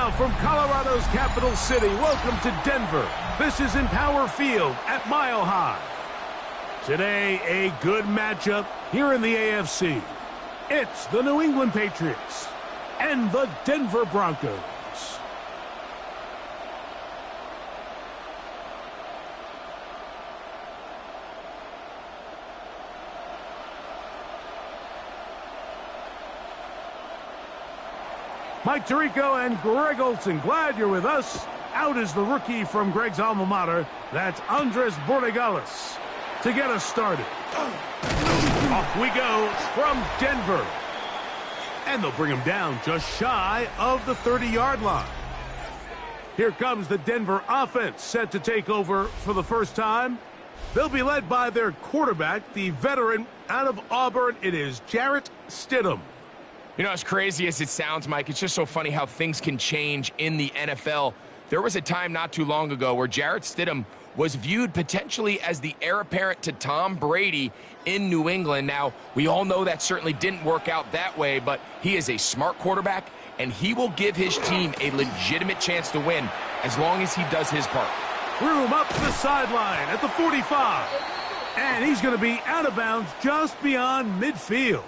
now from Colorado's capital city, welcome to Denver. This is Empower Field at Mile High. Today, a good matchup here in the AFC. It's the New England Patriots and the Denver Broncos. Mike Tirico and Greg Olson, glad you're with us. Out is the rookie from Greg's alma mater. That's Andres Borregales to get us started. Off we go from Denver. And they'll bring him down just shy of the 30-yard line. Here comes the Denver offense set to take over for the first time. They'll be led by their quarterback, the veteran out of Auburn. It is Jarrett Stidham. You know, as crazy as it sounds, Mike, it's just so funny how things can change in the NFL. There was a time not too long ago where Jarrett Stidham was viewed potentially as the heir apparent to Tom Brady in New England. Now, we all know that certainly didn't work out that way, but he is a smart quarterback, and he will give his team a legitimate chance to win as long as he does his part. Room up the sideline at the 45. And he's going to be out of bounds just beyond midfield.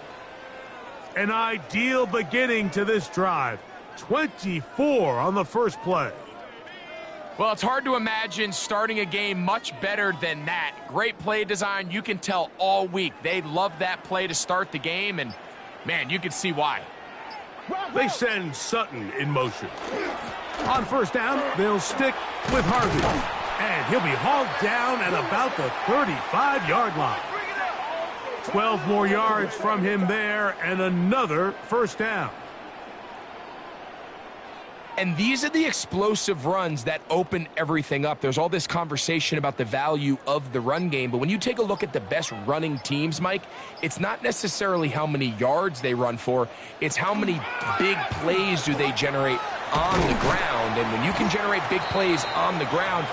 An ideal beginning to this drive. 24 on the first play. Well, it's hard to imagine starting a game much better than that. Great play design. You can tell all week they love that play to start the game, and, man, you can see why. They send Sutton in motion. On first down, they'll stick with Harvey. And he'll be hauled down at about the 35-yard line. 12 more yards from him there, and another first down. And these are the explosive runs that open everything up. There's all this conversation about the value of the run game, but when you take a look at the best running teams, Mike, it's not necessarily how many yards they run for, it's how many big plays do they generate on the ground. And when you can generate big plays on the ground,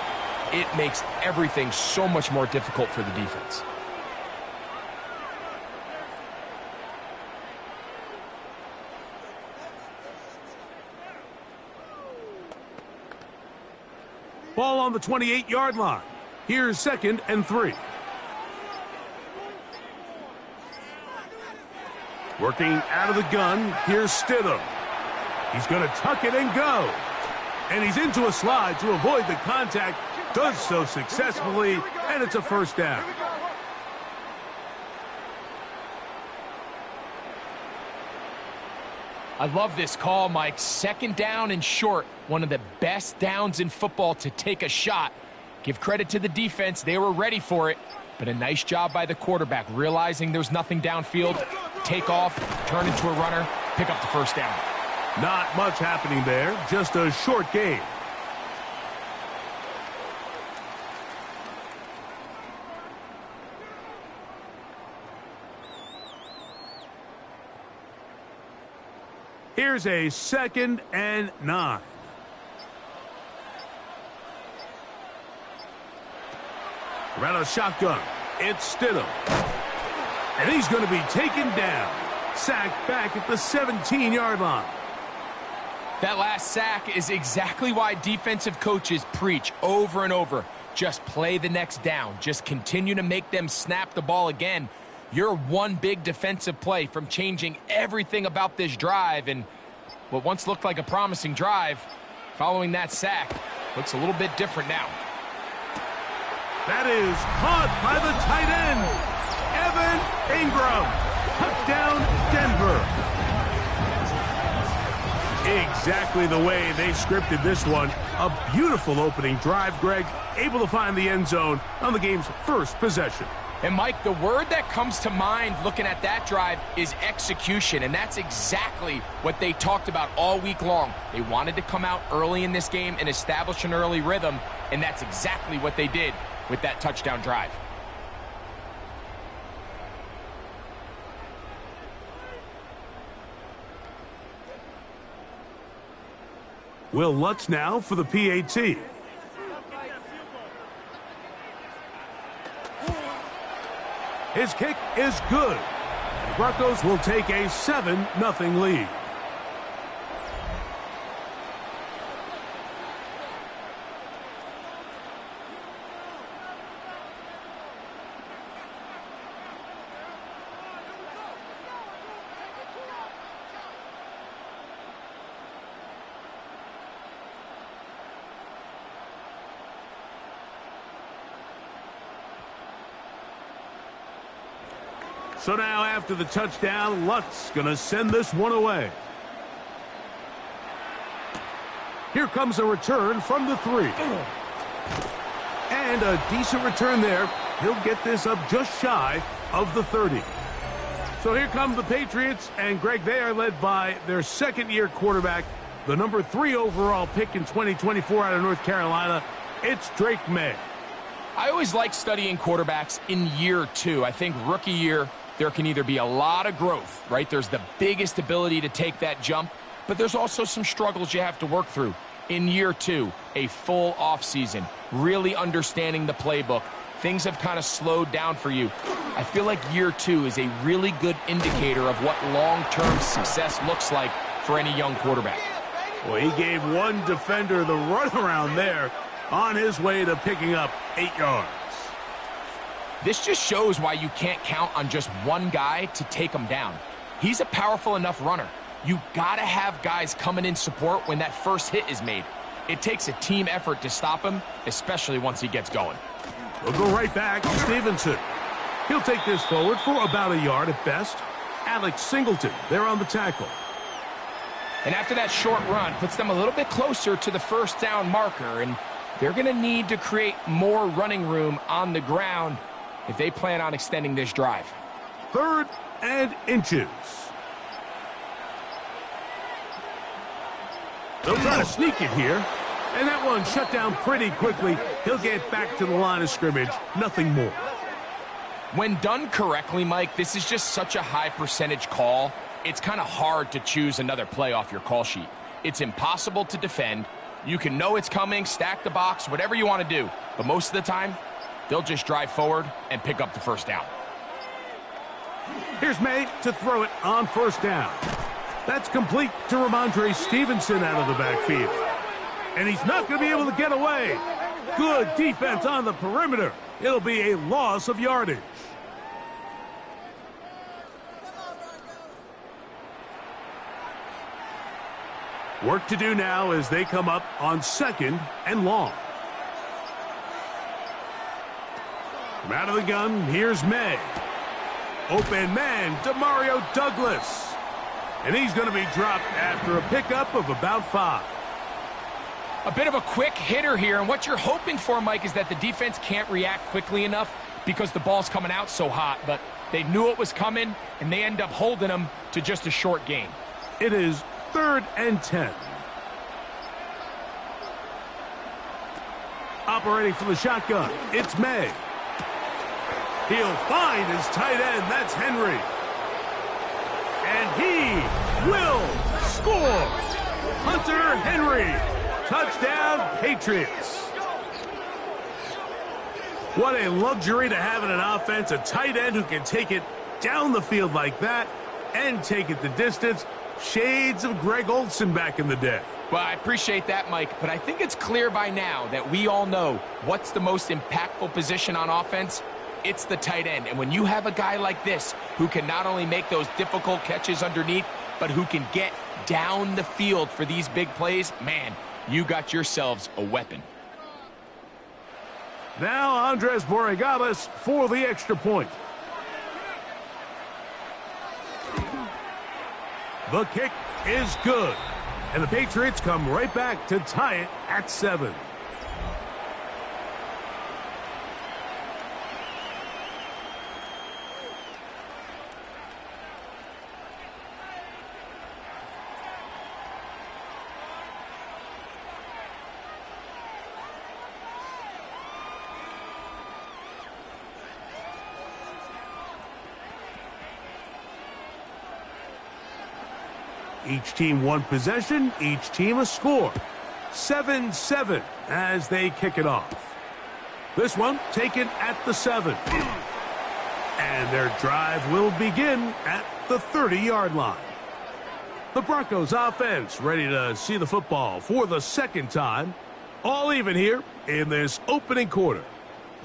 it makes everything so much more difficult for the defense. Ball on the 28-yard line. Here's 2nd and 3. Working out of the gun, here's Stidham. He's going to tuck it and go. And he's into a slide to avoid the contact. Does so successfully, and it's a first down. I love this call, Mike. 2nd down and short. One of the best downs in football to take a shot. Give credit to the defense. They were ready for it. But a nice job by the quarterback, realizing there's nothing downfield. Take off, turn into a runner, pick up the first down. Not much happening there. Just a short gain. Here's a 2nd and 9. Around a shotgun. It's Stidham. And he's going to be taken down. Sacked back at the 17-yard line. That last sack is exactly why defensive coaches preach over and over. Just play the next down. Just continue to make them snap the ball again. You're one big defensive play from changing everything about this drive, and what once looked like a promising drive, following that sack, looks a little bit different now. That is caught by the tight end, Evan Ingram. Touchdown, Denver. Exactly the way they scripted this one. A beautiful opening drive, Greg. Able to find the end zone on the game's first possession. And, Mike, the word that comes to mind looking at that drive is execution, and that's exactly what they talked about all week long. They wanted to come out early in this game and establish an early rhythm, and that's exactly what they did with that touchdown drive. Will Lutz now for the PAT. His kick is good. The Broncos will take a 7-0 lead. So now after the touchdown, Lutz going to send this one away. Here comes a return from the 3. And a decent return there. He'll get this up just shy of the 30. So here come the Patriots, and Greg, they are led by their second-year quarterback, the number 3 overall pick in 2024 out of North Carolina. It's Drake May. I always like studying quarterbacks in year 2. I think rookie year, there can either be a lot of growth, right? There's the biggest ability to take that jump, but there's also some struggles you have to work through. In year 2, a full offseason, really understanding the playbook. Things have kind of slowed down for you. I feel like year 2 is a really good indicator of what long-term success looks like for any young quarterback. Well, he gave one defender the runaround there on his way to picking up 8 yards. This just shows why you can't count on just one guy to take him down. He's a powerful enough runner. You got to have guys coming in support when that first hit is made. It takes a team effort to stop him, especially once he gets going. We'll go right back to Stevenson. He'll take this forward for about a yard at best. Alex Singleton there on the tackle. And after that short run, puts them a little bit closer to the first down marker, and they're going to need to create more running room on the ground if they plan on extending this drive. 3rd and inches. They'll try to sneak it here. And that one shut down pretty quickly. He'll get back to the line of scrimmage. Nothing more. When done correctly, Mike, this is just such a high percentage call. It's kind of hard to choose another play off your call sheet. It's impossible to defend. You can know it's coming, stack the box, whatever you want to do. But most of the time, they'll just drive forward and pick up the first down. Here's May to throw it on first down. That's complete to Ramondre Stevenson out of the backfield. And he's not going to be able to get away. Good defense on the perimeter. It'll be a loss of yardage. Work to do now as they come up on 2nd and long. From out of the gun, here's May. Open man, Demario Douglas. And he's going to be dropped after a pickup of about 5. A bit of a quick hitter here, and what you're hoping for, Mike, is that the defense can't react quickly enough because the ball's coming out so hot, but they knew it was coming, and they end up holding them to just a short gain. It is 3rd and 10. Operating from the shotgun, it's May. He'll find his tight end, that's Henry. And he will score. Hunter Henry. Touchdown, Patriots. What a luxury to have in an offense, a tight end who can take it down the field like that and take it the distance. Shades of Greg Olsen back in the day. Well, I appreciate that, Mike, but I think it's clear by now that we all know what's the most impactful position on offense. It's the tight end, and when you have a guy like this who can not only make those difficult catches underneath, but who can get down the field for these big plays, man, you got yourselves a weapon. Now Andres Borregales for the extra point. The kick is good. And the Patriots come right back to tie it at 7. Each team one possession, each team a score. 7-7 as they kick it off. This one taken at the 7. And their drive will begin at the 30-yard line. The Broncos offense ready to see the football for the second time. All even here in this opening quarter.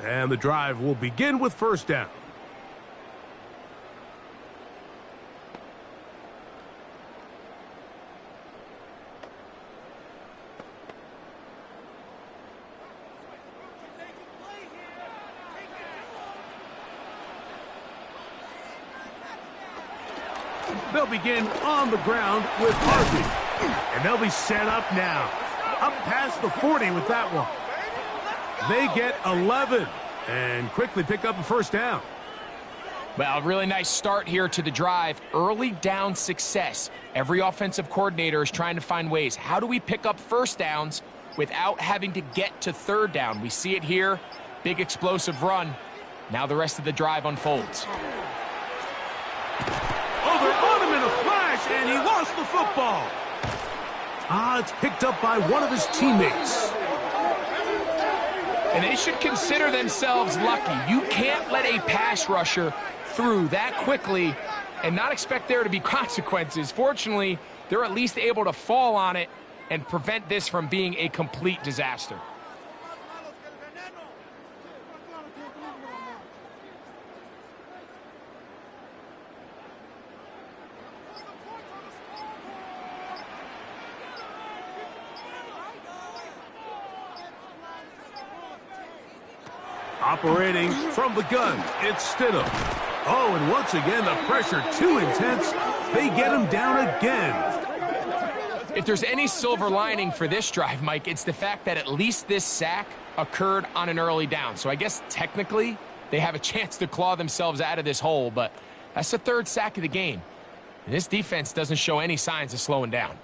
And the drive will begin with first down. They'll begin on the ground with Harvey. And they'll be set up now. Up past the 40 with that one. They get 11 and quickly pick up a first down. Well, really nice start here to the drive. Early down success. Every offensive coordinator is trying to find ways. How do we pick up first downs without having to get to third down? We see it here. Big explosive run. Now the rest of the drive unfolds. Oh, they're on him in a flash, and he lost the football. It's picked up by one of his teammates. And they should consider themselves lucky. You can't let a pass rusher through that quickly and not expect there to be consequences. Fortunately, they're at least able to fall on it and prevent this from being a complete disaster. Operating from the gun, it's Stidham. Oh, and once again, the pressure too intense. They get him down again. If there's any silver lining for this drive, Mike, it's the fact that at least this sack occurred on an early down. So I guess technically they have a chance to claw themselves out of this hole, but that's the third sack of the game. And this defense doesn't show any signs of slowing down.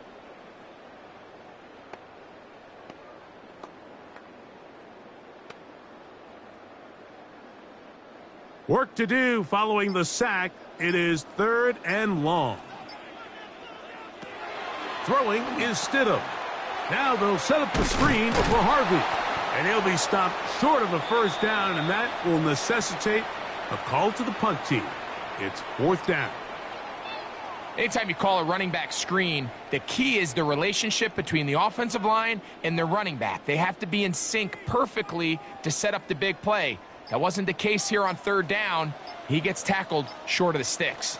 Work to do following the sack. It is 3rd and long. Throwing is Stidham. Now they'll set up the screen for Harvey. And he'll be stopped short of a first down, and that will necessitate a call to the punt team. It's 4th down. Anytime you call a running back screen, the key is the relationship between the offensive line and the running back. They have to be in sync perfectly to set up the big play. That wasn't the case here on 3rd down. He gets tackled short of the sticks.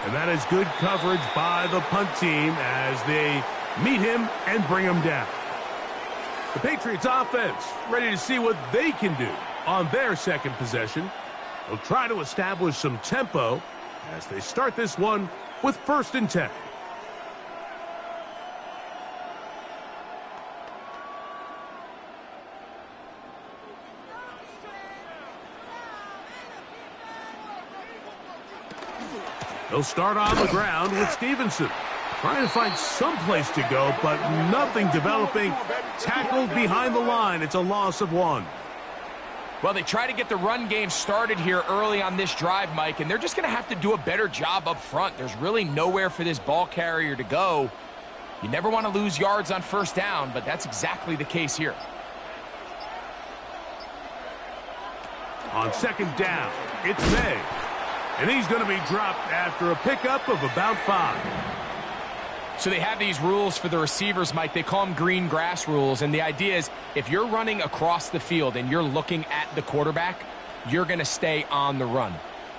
And that is good coverage by the punt team as they meet him and bring him down. The Patriots offense ready to see what they can do on their second possession. They'll try to establish some tempo as they start this one with 1st and 10. They'll start on the ground with Stevenson. Trying to find some place to go, but nothing developing. Tackled behind the line. It's a loss of 1. Well, they try to get the run game started here early on this drive, Mike, and they're just going to have to do a better job up front. There's really nowhere for this ball carrier to go. You never want to lose yards on 1st down, but that's exactly the case here. On 2nd down, it's May. And he's going to be dropped after a pickup of about 5. So they have these rules for the receivers, Mike. They call them green grass rules. And the idea is if you're running across the field and you're looking at the quarterback, you're going to stay on the run.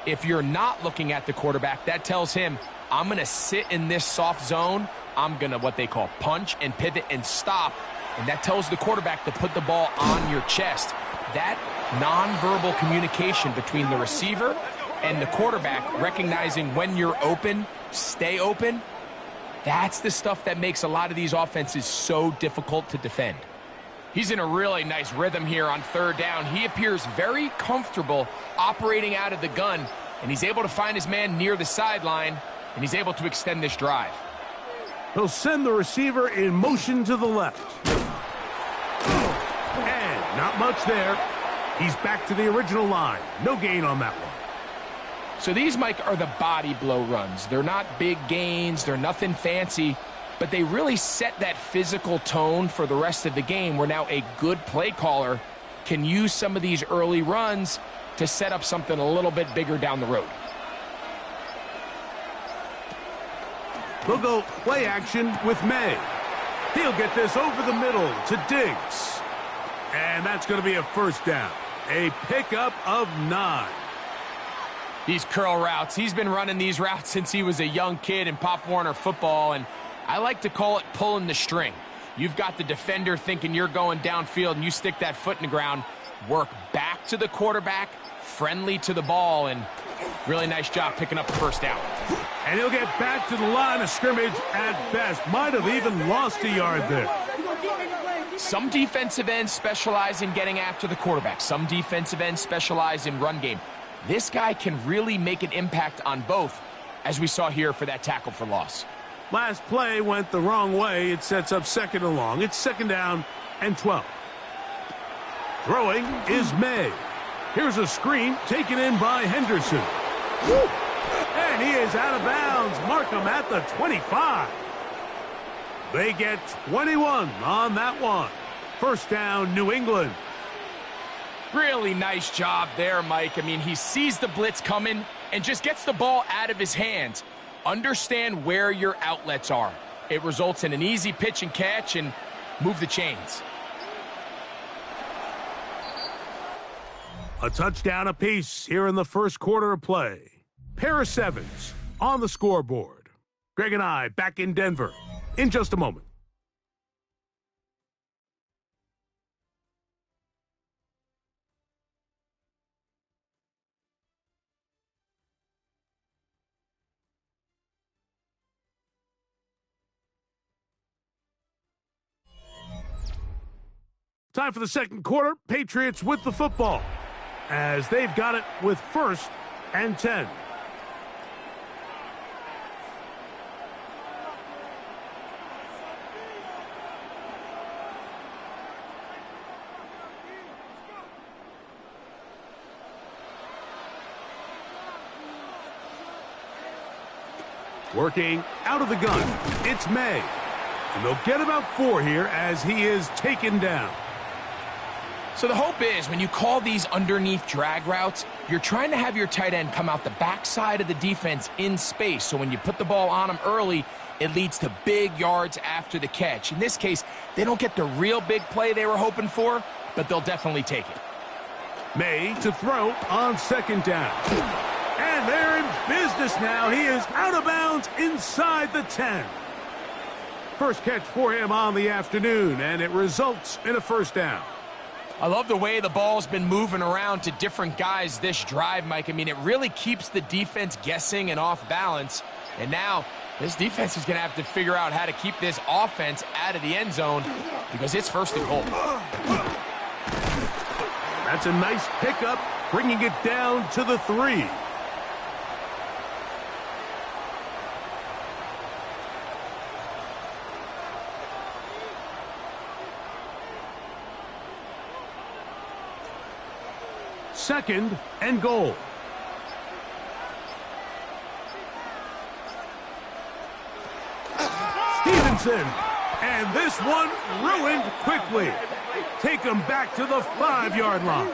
If you're not looking at the quarterback, that tells him, I'm going to sit in this soft zone. I'm going to what they call punch and pivot and stop. And that tells the quarterback to put the ball on your chest. That nonverbal communication between the receiver and the quarterback, recognizing when you're open, stay open, that's the stuff that makes a lot of these offenses so difficult to defend. He's in a really nice rhythm here on 3rd down. He appears very comfortable operating out of the gun, and he's able to find his man near the sideline, and he's able to extend this drive. He'll send the receiver in motion to the left. And not much there. He's back to the original line. No gain on that one. So these, Mike, are the body blow runs. They're not big gains. They're nothing fancy. But they really set that physical tone for the rest of the game where now a good play caller can use some of these early runs to set up something a little bit bigger down the road. They'll go play action with May. He'll get this over the middle to Diggs. And that's going to be a 1st down. A pickup of 9. These curl routes, he's been running these routes since he was a young kid in Pop Warner football, and I like to call it pulling the string. You've got the defender thinking you're going downfield, and you stick that foot in the ground, work back quick to the quarterback, friendly to the ball, and really nice job picking up the first down. And he'll get back to the line of scrimmage at best. Might have even lost a yard there. Some defensive ends specialize in getting after the quarterback. Some defensive ends specialize in run game. This guy can really make an impact on both, as we saw here for that tackle for loss. Last play went the wrong way. It sets up 2nd and long. It's 2nd down and 12. Throwing is May. Here's a screen taken in by Henderson. Woo! And he is out of bounds. Mark him at the 25. They get 21 on that one. 1st down, New England. Really nice job there, Mike. I mean, he sees the blitz coming and just gets the ball out of his hands. Understand where your outlets are. It results in an easy pitch and catch and move the chains. A touchdown apiece here in the first quarter of play. Pair of 7s on the scoreboard. Greg and I back in Denver in just a moment. Time for the second quarter. Patriots with the football, as they've got it with 1st and 10. Working out of the gun, it's May. And they'll get about 4 here as he is taken down. So the hope is when you call these underneath drag routes, you're trying to have your tight end come out the backside of the defense in space. So when you put the ball on him early, it leads to big yards after the catch. In this case, they don't get the real big play they were hoping for, but they'll definitely take it. May to throw on 2nd down. And they're in business now. He is out of bounds inside the 10. First catch for him on the afternoon, and it results in a 1st down. I love the way the ball's been moving around to different guys this drive, Mike. I mean, it really keeps the defense guessing and off balance. And now this defense is going to have to figure out how to keep this offense out of the end zone because it's 1st and goal. That's a nice pickup, bringing it down to the 3. Second and goal. Stevenson. And this one ruined quickly. Take him back to the 5-yard line.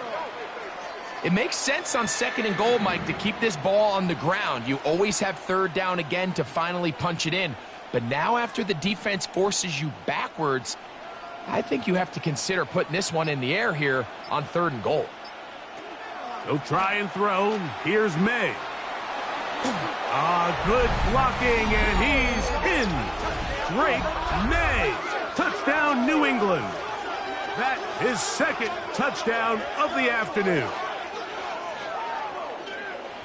It makes sense on 2nd and goal, Mike, to keep this ball on the ground. You always have 3rd down again to finally punch it in. But now after the defense forces you backwards, I think you have to consider putting this one in the air here on 3rd and goal. He'll try and throw. Here's May. Good blocking, and he's in. Drake May. Touchdown, New England. That is 2nd touchdown of the afternoon.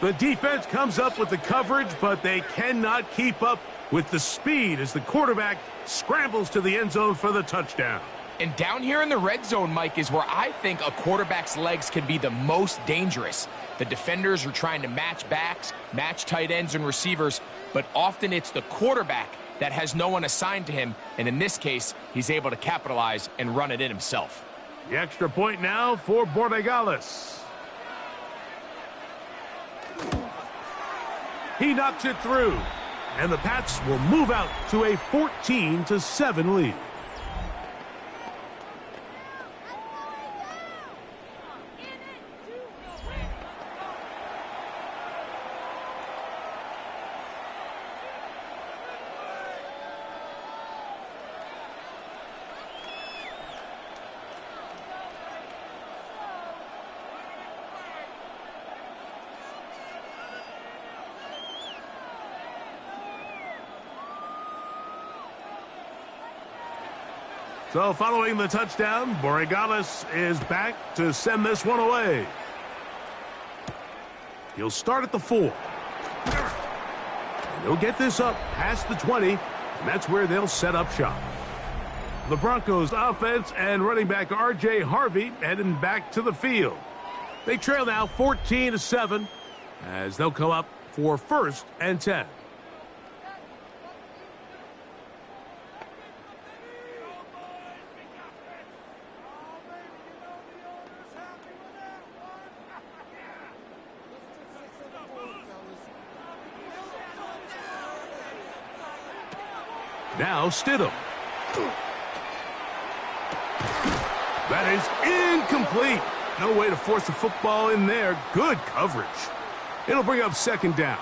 The defense comes up with the coverage, but they cannot keep up with the speed as the quarterback scrambles to the end zone for the touchdown. And down here in the red zone, Mike, is where I think a quarterback's legs can be the most dangerous. The defenders are trying to match backs, match tight ends and receivers, but often it's the quarterback that has no one assigned to him, and in this case, he's able to capitalize and run it in himself. The extra point now for Borregales. He knocks it through, and the Pats will move out to a 14-7 lead. So following the touchdown, Borregales is back to send this one away. He'll start at the 4. And he'll get this up past the 20, and that's where they'll set up shop. The Broncos offense and running back R.J. Harvey heading back to the field. They trail now 14-7 as they'll come up for 1st and 10. Now Stidham. That is incomplete. No way to force the football in there. Good coverage. It'll bring up 2nd down.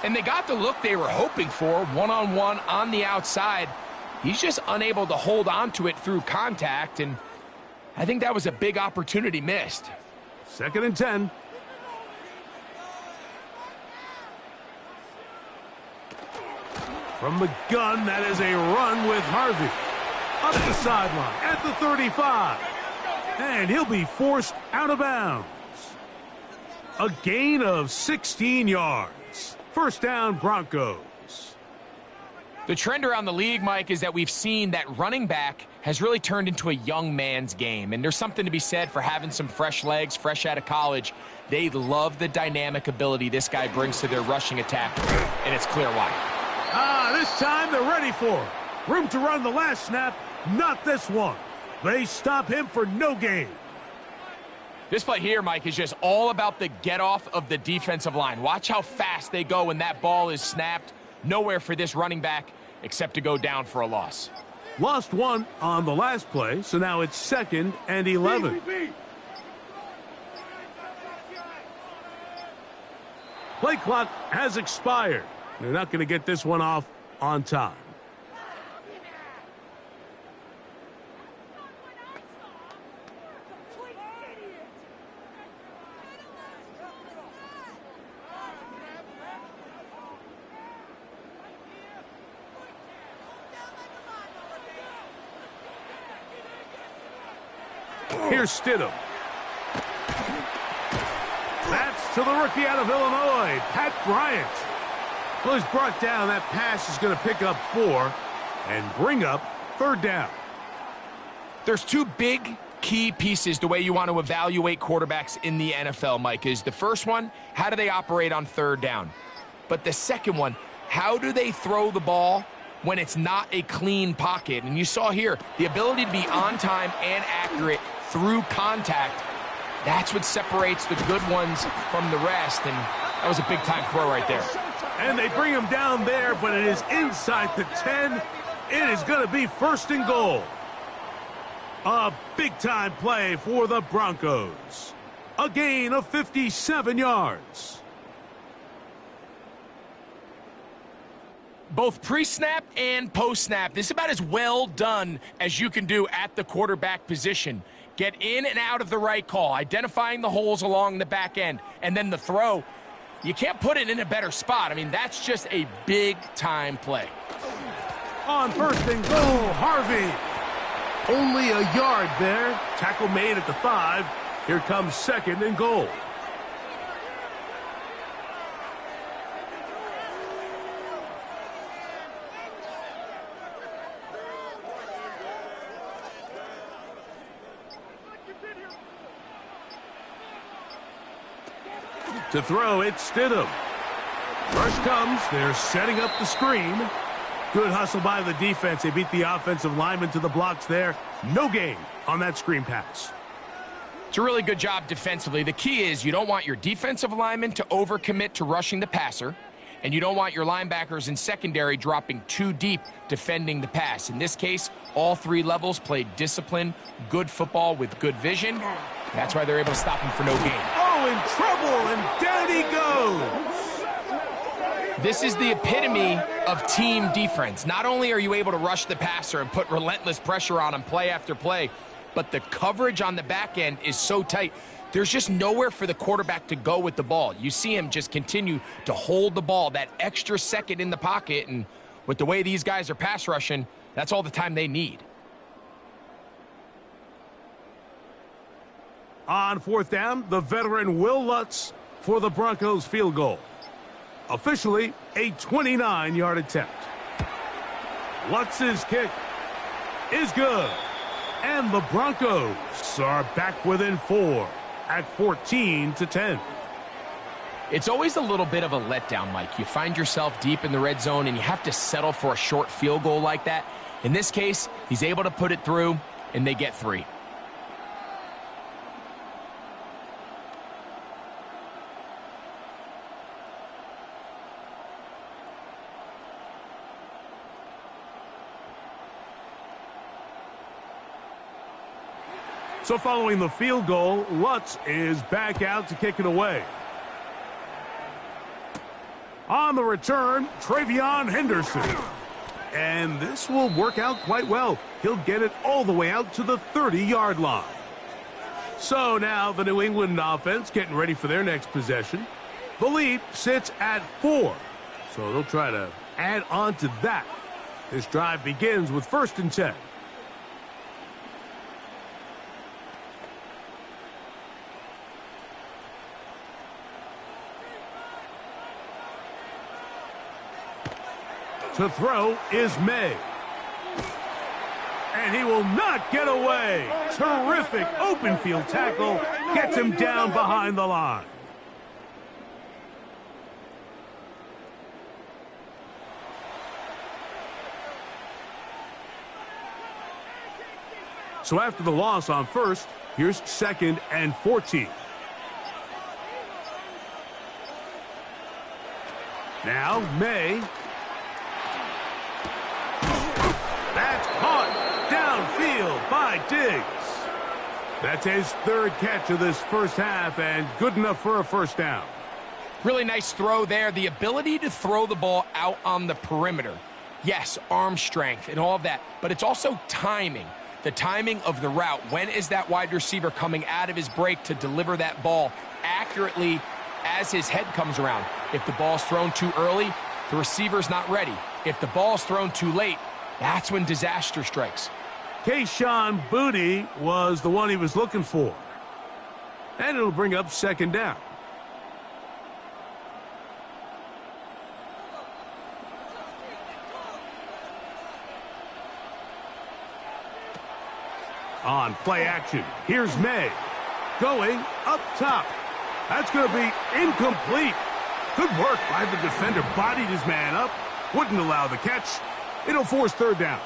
And they got the look they were hoping for, one-on-one on the outside. He's just unable to hold on to it through contact, and I think that was a big opportunity missed. 2nd and 10. From the gun, that is a run with Harvey. Up the sideline at the 35. And he'll be forced out of bounds. A gain of 16 yards. 1st down, Broncos. The trend around the league, Mike, is that we've seen that running back has really turned into a young man's game. And there's something to be said for having some fresh legs, fresh out of college. They love the dynamic ability this guy brings to their rushing attack, and it's clear why. This time they're ready for it. Room to run the last snap, not this one. They stop him for no gain. This play here, Mike, is just all about the get-off of the defensive line. Watch how fast they go when that ball is snapped. Nowhere for this running back except to go down for a loss. Lost 1 on the last play, so now it's 2nd and 11. Play clock has expired. They're not going to get this one off on time. Here's Stidham. That's to the rookie out of Illinois, Pat Bryant. Well, he's brought down. That pass is going to pick up 4 and bring up 3rd down. There's 2 big key pieces the way you want to evaluate quarterbacks in the NFL, Mike, is the first one, how do they operate on 3rd down? But the second one, how do they throw the ball when it's not a clean pocket? And you saw here, the ability to be on time and accurate through contact, that's what separates the good ones from the rest, and that was a big-time throw right there. And they bring him down there, but it is inside the 10. It is going to be 1st and goal. A big-time play for the Broncos. A gain of 57 yards. Both pre-snap and post-snap, this is about as well done as you can do at the quarterback position. Get in and out of the right call, identifying the holes along the back end, and then the throw. You can't put it in a better spot. I mean, that's just a big-time play. On 1st and goal, Harvey. Only a yard there. Tackle made at the 5. Here comes 2nd and goal. To throw, it's Stidham. Rush comes. They're setting up the screen. Good hustle by the defense. They beat the offensive lineman to the blocks there. No gain on that screen pass. It's a really good job defensively. The key is you don't want your defensive lineman to overcommit to rushing the passer, and you don't want your linebackers in secondary dropping too deep defending the pass. In this case, all 3 levels played disciplined, good football with good vision. That's why they're able to stop him for no gain. Oh, in trouble, and down he goes. This is the epitome of team defense. Not only are you able to rush the passer and put relentless pressure on him play after play, but the coverage on the back end is so tight. There's just nowhere for the quarterback to go with the ball. You see him just continue to hold the ball that extra second in the pocket, and with the way these guys are pass rushing, that's all the time they need. On 4th down, the veteran Will Lutz for the Broncos field goal. Officially a 29-yard attempt. Lutz's kick is good. And the Broncos are back within 4 at 14-10. It's always a little bit of a letdown, Mike. You find yourself deep in the red zone and you have to settle for a short field goal like that. In this case, he's able to put it through, and they get 3. So following the field goal, Lutz is back out to kick it away. On the return, Travion Henderson. And this will work out quite well. He'll get it all the way out to the 30-yard line. So now the New England offense getting ready for their next possession. The lead sits at 4. So they'll try to add on to that. This drive begins with 1st and 10. To throw is May. And he will not get away. Terrific open field tackle. Gets him down behind the line. So after the loss on 1st, here's 2nd and 14. Now May. That's caught downfield by Diggs. That's his 3rd catch of this first half and good enough for a 1st down. Really nice throw there. The ability to throw the ball out on the perimeter. Yes, arm strength and all of that, but it's also timing. The timing of the route. When is that wide receiver coming out of his break to deliver that ball accurately as his head comes around? If the ball's thrown too early, the receiver's not ready. If the ball's thrown too late, that's when disaster strikes. Kayshon Boutte was the one he was looking for. And it'll bring up 2nd down. On play action, here's May. Going up top. That's going to be incomplete. Good work by the defender. Bodied his man up. Wouldn't allow the catch. It'll force 3rd down.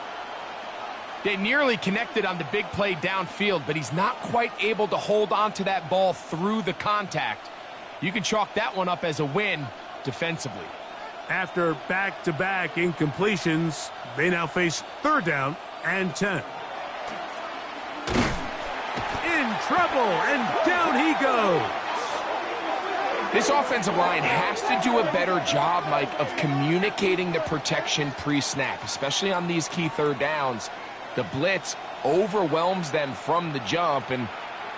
They nearly connected on the big play downfield, but he's not quite able to hold on to that ball through the contact. You can chalk that one up as a win defensively. After back-to-back incompletions, they now face 3rd down and 10. In trouble, and down he goes. This offensive line has to do a better job, Mike, of communicating the protection pre-snap, especially on these key 3rd downs. The blitz overwhelms them from the jump, and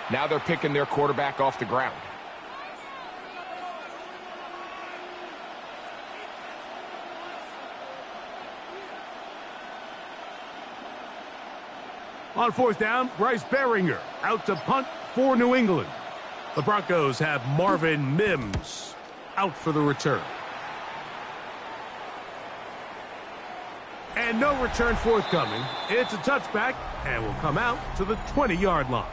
now they're picking their quarterback off the ground. On 4th down, Bryce Behringer out to punt for New England. The Broncos have Marvin Mims out for the return. And no return forthcoming. It's a touchback and will come out to the 20-yard line.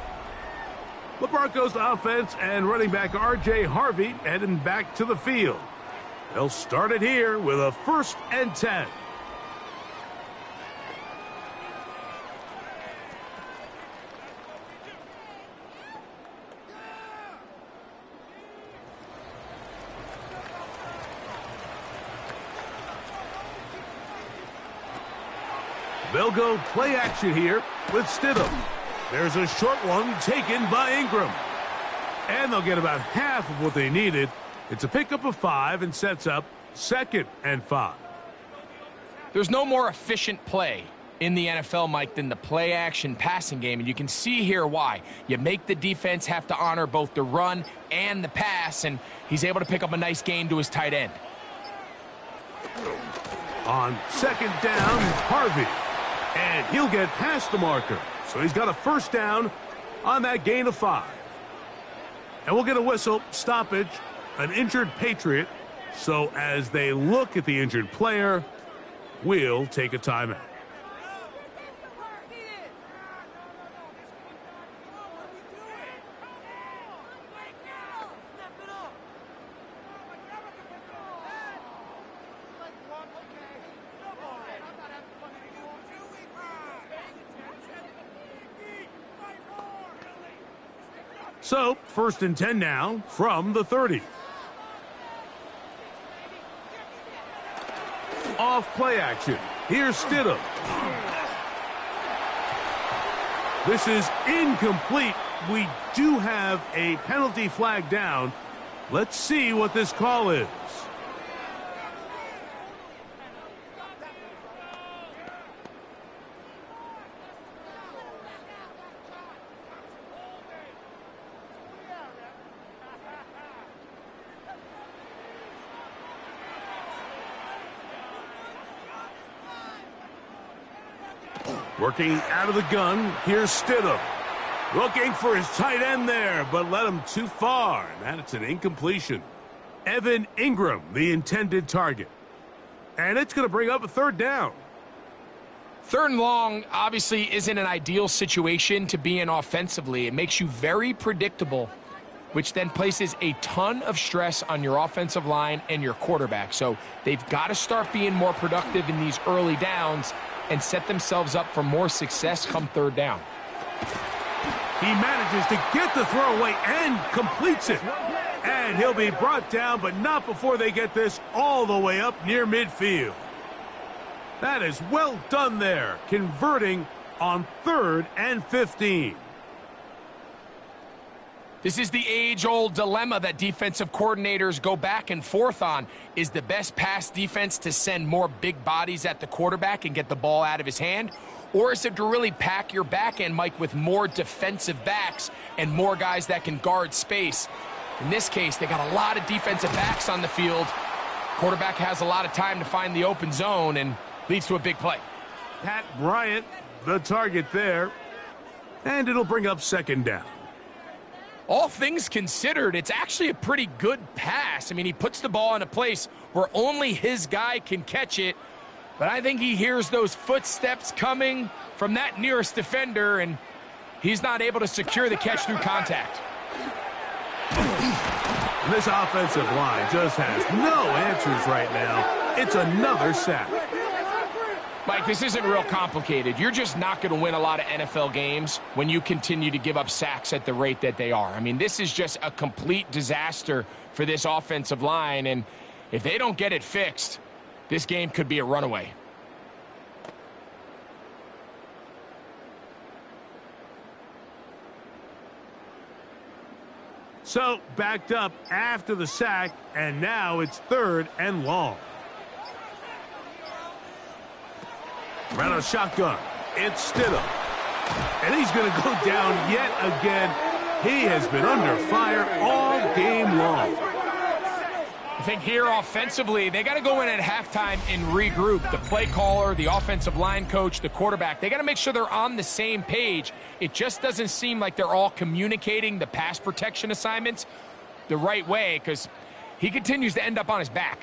The Broncos offense and running back R.J. Harvey heading back to the field. They'll start it here with a 1st and 10. They'll go play action here with Stidham. There's a short one taken by Ingram. And they'll get about half of what they needed. It's a pickup of 5 and sets up 2nd and 5. There's no more efficient play in the NFL, Mike, than the play action passing game. And you can see here why. You make the defense have to honor both the run and the pass. And he's able to pick up a nice gain to his tight end. On 2nd down, Harvey. And he'll get past the marker. So he's got a 1st down on that gain of 5. And we'll get a whistle, stoppage, an injured Patriot. So as they look at the injured player, we'll take a timeout. So, 1st and 10 now from the 30. Off play action. Here's Stidham. This is incomplete. We do have a penalty flag down. Let's see what this call is. Working out of the gun, here's Stidham. Looking for his tight end there, but led him too far. And that's an incompletion. Evan Ingram, the intended target. And it's going to bring up a 3rd down. 3rd and long obviously isn't an ideal situation to be in offensively. It makes you very predictable, which then places a ton of stress on your offensive line and your quarterback. So they've got to start being more productive in these early downs and set themselves up for more success come 3rd down. He manages to get the throw away and completes it. And he'll be brought down, but not before they get this all the way up near midfield. That is well done there, converting on 3rd and 15. This is the age-old dilemma that defensive coordinators go back and forth on. Is the best pass defense to send more big bodies at the quarterback and get the ball out of his hand? Or is it to really pack your back end, Mike, with more defensive backs and more guys that can guard space? In this case, they got a lot of defensive backs on the field. Quarterback has a lot of time to find the open zone and leads to a big play. Pat Bryant, the target there. And it'll bring up 2nd down. All things considered, it's actually a pretty good pass. I mean, he puts the ball in a place where only his guy can catch it. But I think he hears those footsteps coming from that nearest defender, and he's not able to secure the catch through contact. This offensive line just has no answers right now. It's another sack. Mike, this isn't real complicated. You're just not going to win a lot of NFL games when you continue to give up sacks at the rate that they are. I mean, this is just a complete disaster for this offensive line, and if they don't get it fixed, this game could be a runaway. So, backed up after the sack, and now it's 3rd and long. Ran a shotgun. It's Stidham. And he's going to go down yet again. He has been under fire all game long. I think here offensively, they got to go in at halftime and regroup. The play caller, the offensive line coach, the quarterback, they got to make sure they're on the same page. It just doesn't seem like they're all communicating the pass protection assignments the right way because he continues to end up on his back.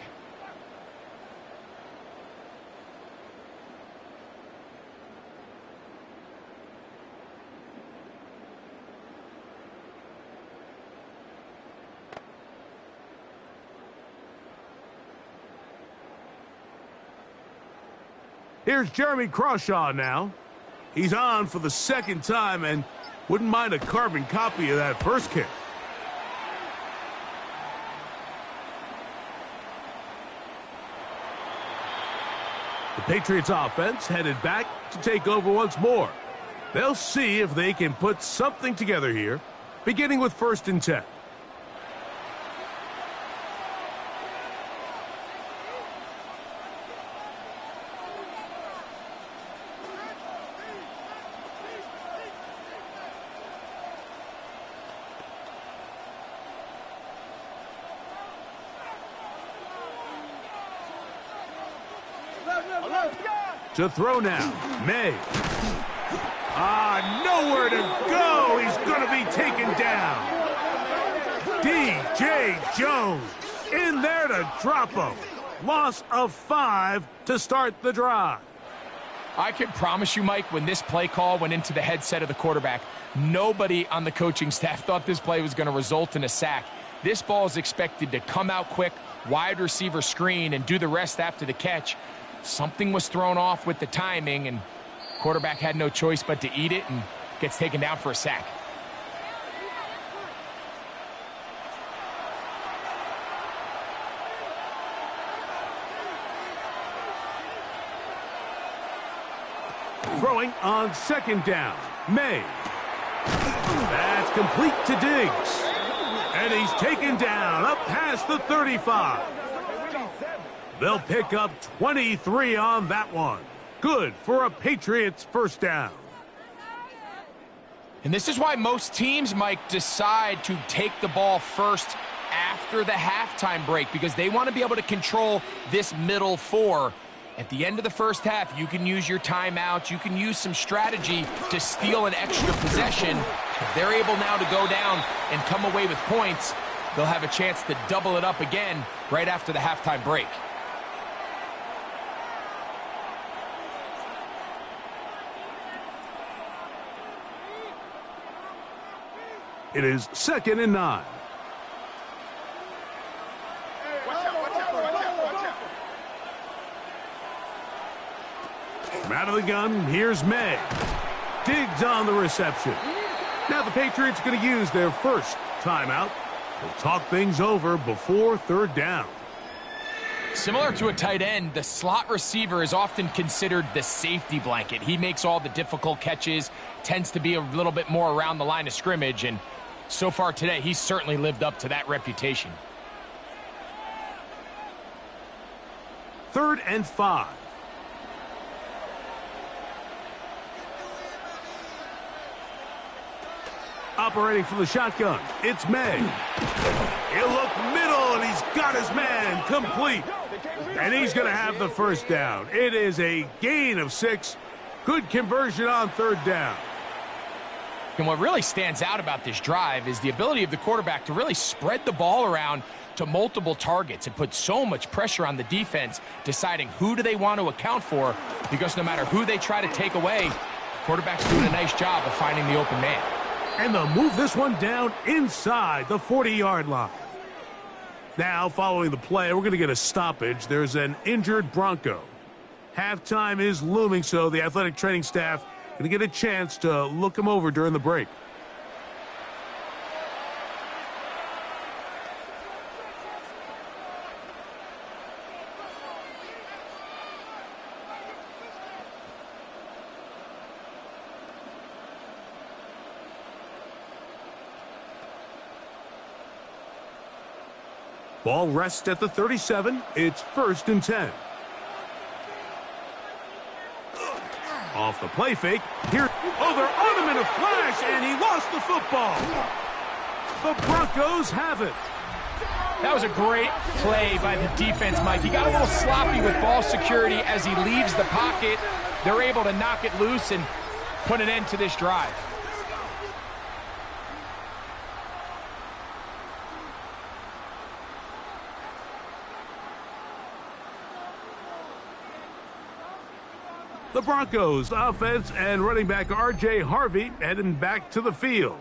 Here's Jeremy Crawshaw now. He's on for the 2nd time and wouldn't mind a carbon copy of that first kick. The Patriots offense headed back to take over once more. They'll see if they can put something together here, beginning with 1st and 10. To throw now, May. Nowhere to go. He's going to be taken down. DJ Zay Jones in there to drop him. Loss of 5 to start the drive. I can promise you, Mike, when this play call went into the headset of the quarterback, nobody on the coaching staff thought this play was going to result in a sack. This ball is expected to come out quick, wide receiver screen, and do the rest after the catch. Something was thrown off with the timing, and quarterback had no choice but to eat it and gets taken down for a sack. Throwing on second down. May. That's complete to Diggs. And he's taken down up past the 35. They'll pick up 23 on that one. Good for a Patriots first down. And this is why most teams, Mike, decide to take the ball first after the halftime break, because they want to be able to control this middle four. At the end of the first half, you can use your timeouts. You can use some strategy to steal an extra possession. If they're able now to go down and come away with points, they'll have a chance to double it up again right after the halftime break. It is 2nd and 9. From out of the gun, here's May. Diggs on the reception. Now the Patriots are going to use their first timeout. They'll talk things over before third down. Similar to a tight end, the slot receiver is often considered the safety blanket. He makes all the difficult catches, tends to be a little bit more around the line of scrimmage, and so far today, he's certainly lived up to that reputation. 3rd and 5. Operating from the shotgun, it's May. He'll look middle, and he's got his man complete. And he's going to have the first down. It is a gain of 6. Good conversion on third down. And what really stands out about this drive is the ability of the quarterback to really spread the ball around to multiple targets and put so much pressure on the defense, deciding who do they want to account for, because no matter who they try to take away, the quarterback's doing a nice job of finding the open man. And they'll move this one down inside the 40-yard line. Now, following the play, we're going to get a stoppage. There's an injured Bronco. Halftime is looming, so the athletic training staff going to get a chance to look him over during the break. Ball rests at the 37. It's 1st and 10. Off the play fake. Here. Oh, they're on him in a flash, and he lost the football. The Broncos have it. That was a great play by the defense, Mike. He got a little sloppy with ball security as he leaves the pocket. They're able to knock it loose and put an end to this drive. The Broncos offense and running back R.J. Harvey heading back to the field.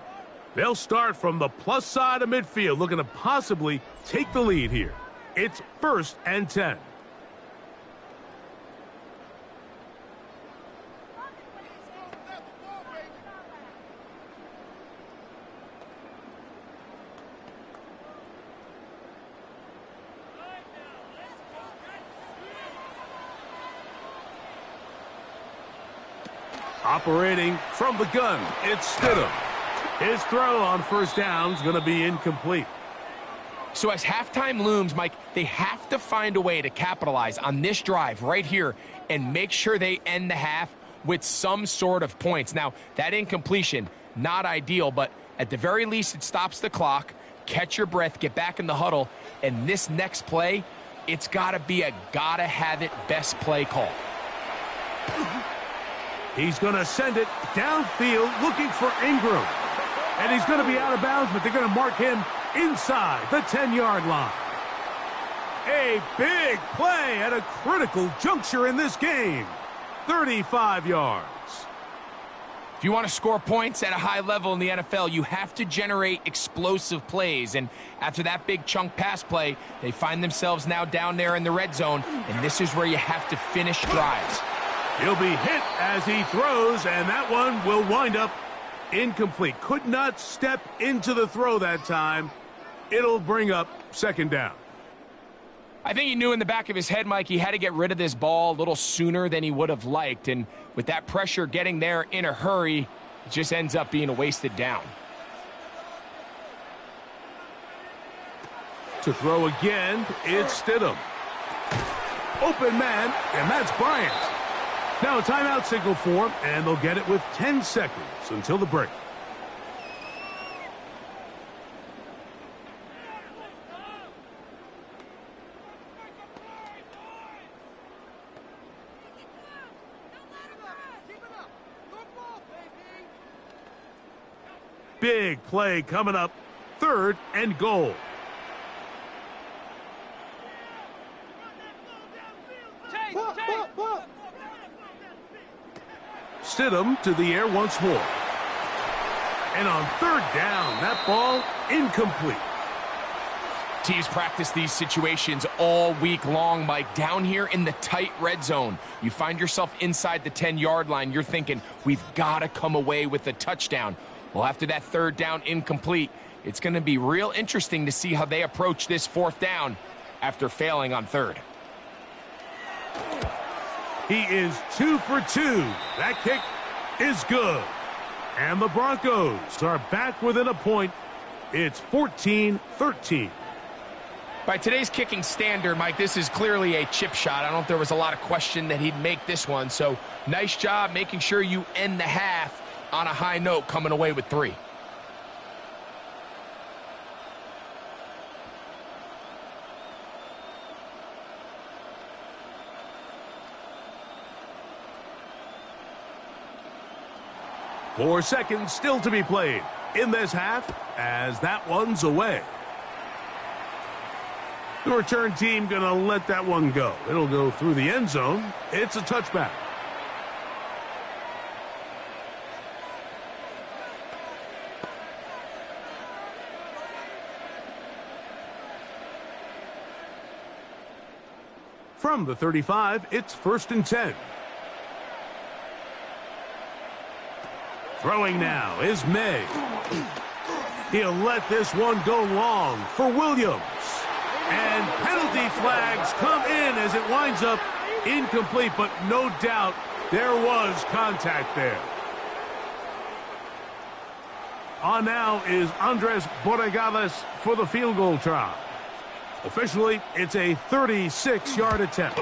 They'll start from the plus side of midfield, looking to possibly take the lead here. It's 1st and 10. Operating from the gun, it's Stidham. His throw on first down is going to be incomplete. So as halftime looms, Mike, they have to find a way to capitalize on this drive right here and make sure they end the half with some sort of points. Now, that incompletion, not ideal, but at the very least, it stops the clock. Catch your breath, get back in the huddle, and this next play, it's got to be a gotta-have-it best play call. He's going to send it downfield looking for Ingram. And he's going to be out of bounds, but they're going to mark him inside the 10-yard line. A big play at a critical juncture in this game. 35 yards. If you want to score points at a high level in the NFL, you have to generate explosive plays. And after that big chunk pass play, they find themselves now down there in the red zone. And this is where you have to finish drives. He'll be hit as he throws, and that one will wind up incomplete. Could not step into the throw that time. It'll bring up second down. I think he knew in the back of his head, Mike, he had to get rid of this ball a little sooner than he would have liked. And with that pressure getting there in a hurry, it just ends up being a wasted down. To throw again, it's Stidham. Open man, and that's Bryant. Now a timeout signal for him, and they'll get it with 10 seconds until the break. Big play coming up. 3rd and goal. Stidham to the air once more. And on 3rd down, that ball incomplete. Teams practice these situations all week long, Mike. Down here in the tight red zone, you find yourself inside the 10-yard line. You're thinking, we've got to come away with a touchdown. Well, after that 3rd down incomplete, it's going to be real interesting to see how they approach this 4th down after failing on 3rd. He is 2 for 2. That kick is good. And the Broncos are back within a point. It's 14-13. By today's kicking standard, Mike, this is clearly a chip shot. I don't think there was a lot of question that he'd make this one. So nice job making sure you end the half on a high note, coming away with 3. Four seconds still to be played in this half as that one's away. The return team going to let that one go. It'll go through the end zone. It's a touchback. From the 35, it's 1st and 10. Throwing now is May. He'll let this one go long for Williams. And penalty flags come in as it winds up incomplete, but no doubt there was contact there. On now is Andres Borregales for the field goal try. Officially, it's a 36-yard attempt.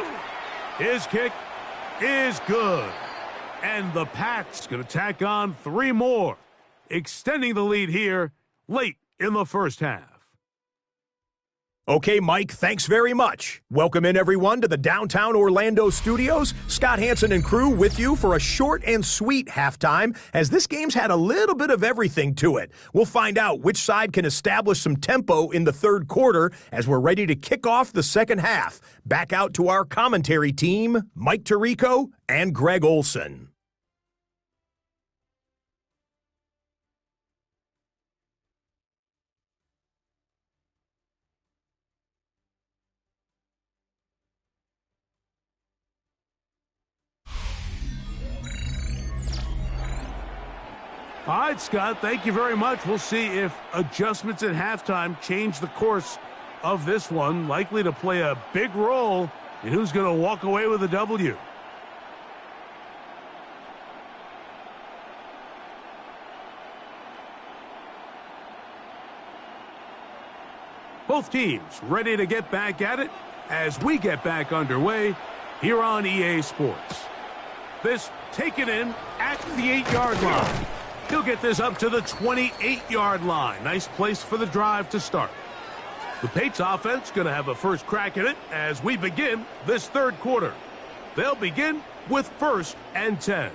His kick is good. And the Pats going to tack on 3 more, extending the lead here late in the first half. Okay, Mike, thanks very much. Welcome in, everyone, to the downtown Orlando studios. Scott Hansen and crew with you for a short and sweet halftime, as this game's had a little bit of everything to it. We'll find out which side can establish some tempo in the 3rd quarter as we're ready to kick off the 2nd half. Back out to our commentary team, Mike Tirico and Greg Olson. All right, Scott, thank you very much. We'll see if adjustments at halftime change the course of this one, likely to play a big role in who's going to walk away with a W. Both teams ready to get back at it as we get back underway here on EA Sports. This taken in at the 8-yard line. He'll get this up to the 28-yard line. Nice place for the drive to start. The Patriots offense going to have a first crack at it as we begin this 3rd quarter. They'll begin with 1st and 10.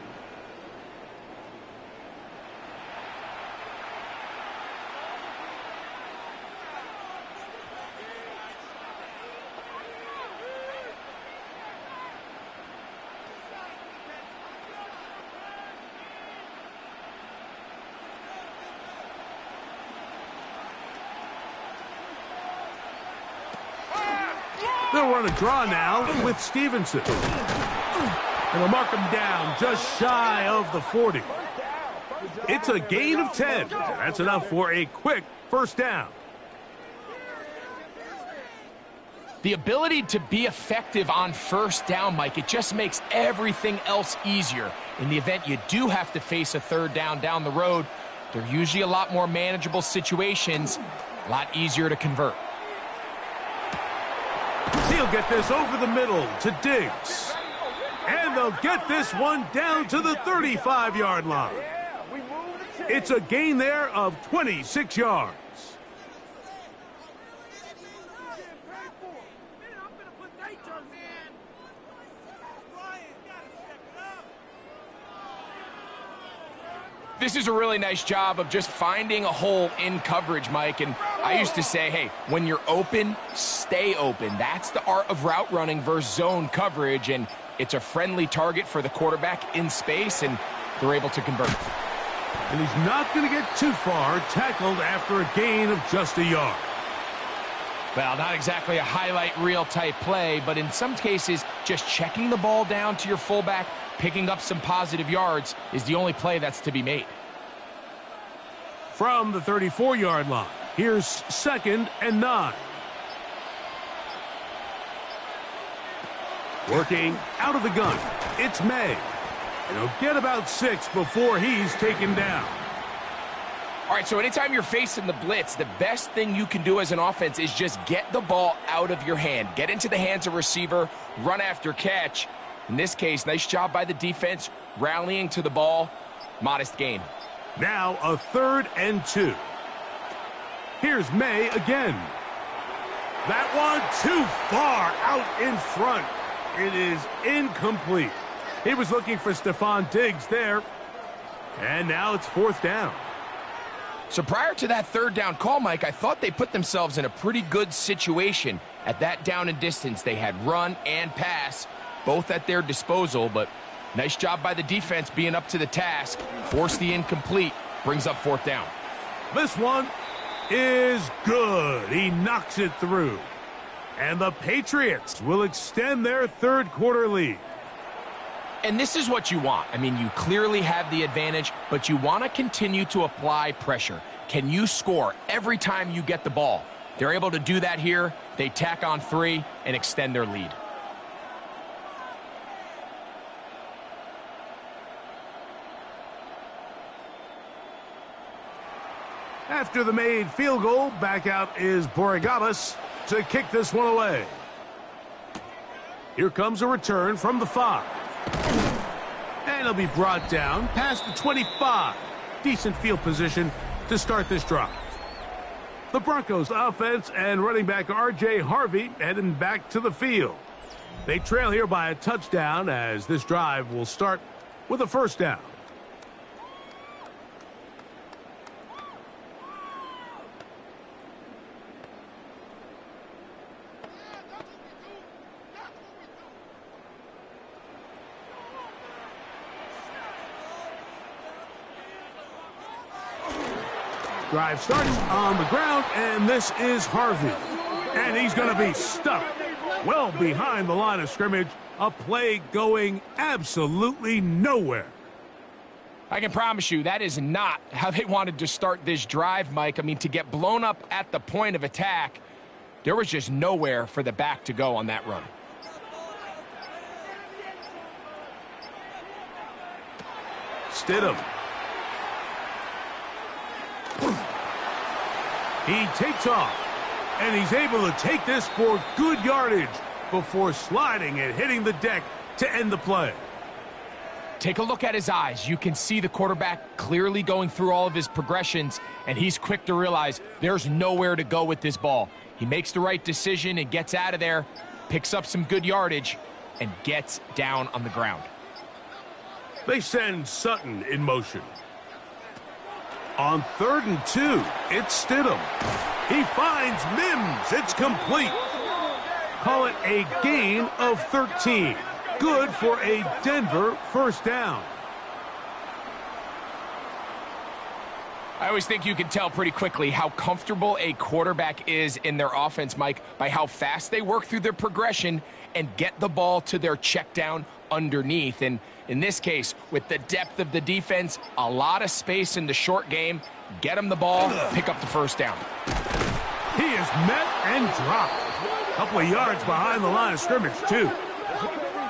They'll run a draw now with Stevenson. And they'll mark him down just shy of the 40. It's a gain of 10. That's enough for a quick first down. The ability to be effective on first down, Mike, it just makes everything else easier. In the event you do have to face a third down the road, they're usually a lot more manageable situations, a lot easier to convert. He'll get this over the middle to Diggs. And they'll get this one down to the 35-yard line. It's a gain there of 26 yards. This is a really nice job of just finding a hole in coverage, Mike. And I used to say, hey, when you're open, stay open. That's the art of route running versus zone coverage. And it's a friendly target for the quarterback in space, and they're able to convert. And he's not going to get too far, tackled after a gain of just a yard. Well, not exactly a highlight reel type play, but in some cases, just checking the ball down to your fullback, picking up some positive yards is the only play that's to be made. From the 34-yard line, here's 2nd and 9. Working out of the gun, it's May. And he'll get about 6 before he's taken down. All right, so anytime you're facing the blitz, the best thing you can do as an offense is just get the ball out of your hand. Get into the hands of receiver, run after catch. In this case, nice job by the defense, rallying to the ball. Modest gain. Now a 3rd and 2. Here's May again. That one too far out in front. It is incomplete. He was looking for Stephon Diggs there. And now it's 4th down. So prior to that 3rd down call, Mike, I thought they put themselves in a pretty good situation. At that down and distance, they had run and pass, both at their disposal, but nice job by the defense being up to the task. Force the incomplete, brings up 4th down. This one is good. He knocks it through. And the Patriots will extend their 3rd quarter lead. And this is what you want. I mean, you clearly have the advantage, but you want to continue to apply pressure. Can you score every time you get the ball? They're able to do that here. They tack on 3 and extend their lead. After the made field goal, back out is Borregales to kick this one away. Here comes a return from the 5. And he'll be brought down past the 25. Decent field position to start this drive. The Broncos offense and running back R.J. Harvey heading back to the field. They trail here by a touchdown as this drive will start with a 1st down. Drive starting on the ground, and this is Harvey. And he's going to be stuck well behind the line of scrimmage. A play going absolutely nowhere. I can promise you that is not how they wanted to start this drive, Mike. I mean, to get blown up at the point of attack, there was just nowhere for the back to go on that run. Stidham. He takes off, and he's able to take this for good yardage before sliding and hitting the deck to end the play. Take a look at his eyes. You can see the quarterback clearly going through all of his progressions, and he's quick to realize there's nowhere to go with this ball. He makes the right decision and gets out of there, picks up some good yardage, and gets down on the ground. They send Sutton in motion. On 3rd and 2, it's Stidham. He finds Mims. It's complete. Call it a gain of 13. Good for a Denver 1st down. I always think you can tell pretty quickly how comfortable a quarterback is in their offense, Mike, by how fast they work through their progression and get the ball to their check down underneath. And in this case, with the depth of the defense, a lot of space in the short game, get them the ball, pick up the first down. He is met and dropped. A couple of yards behind the line of scrimmage, too.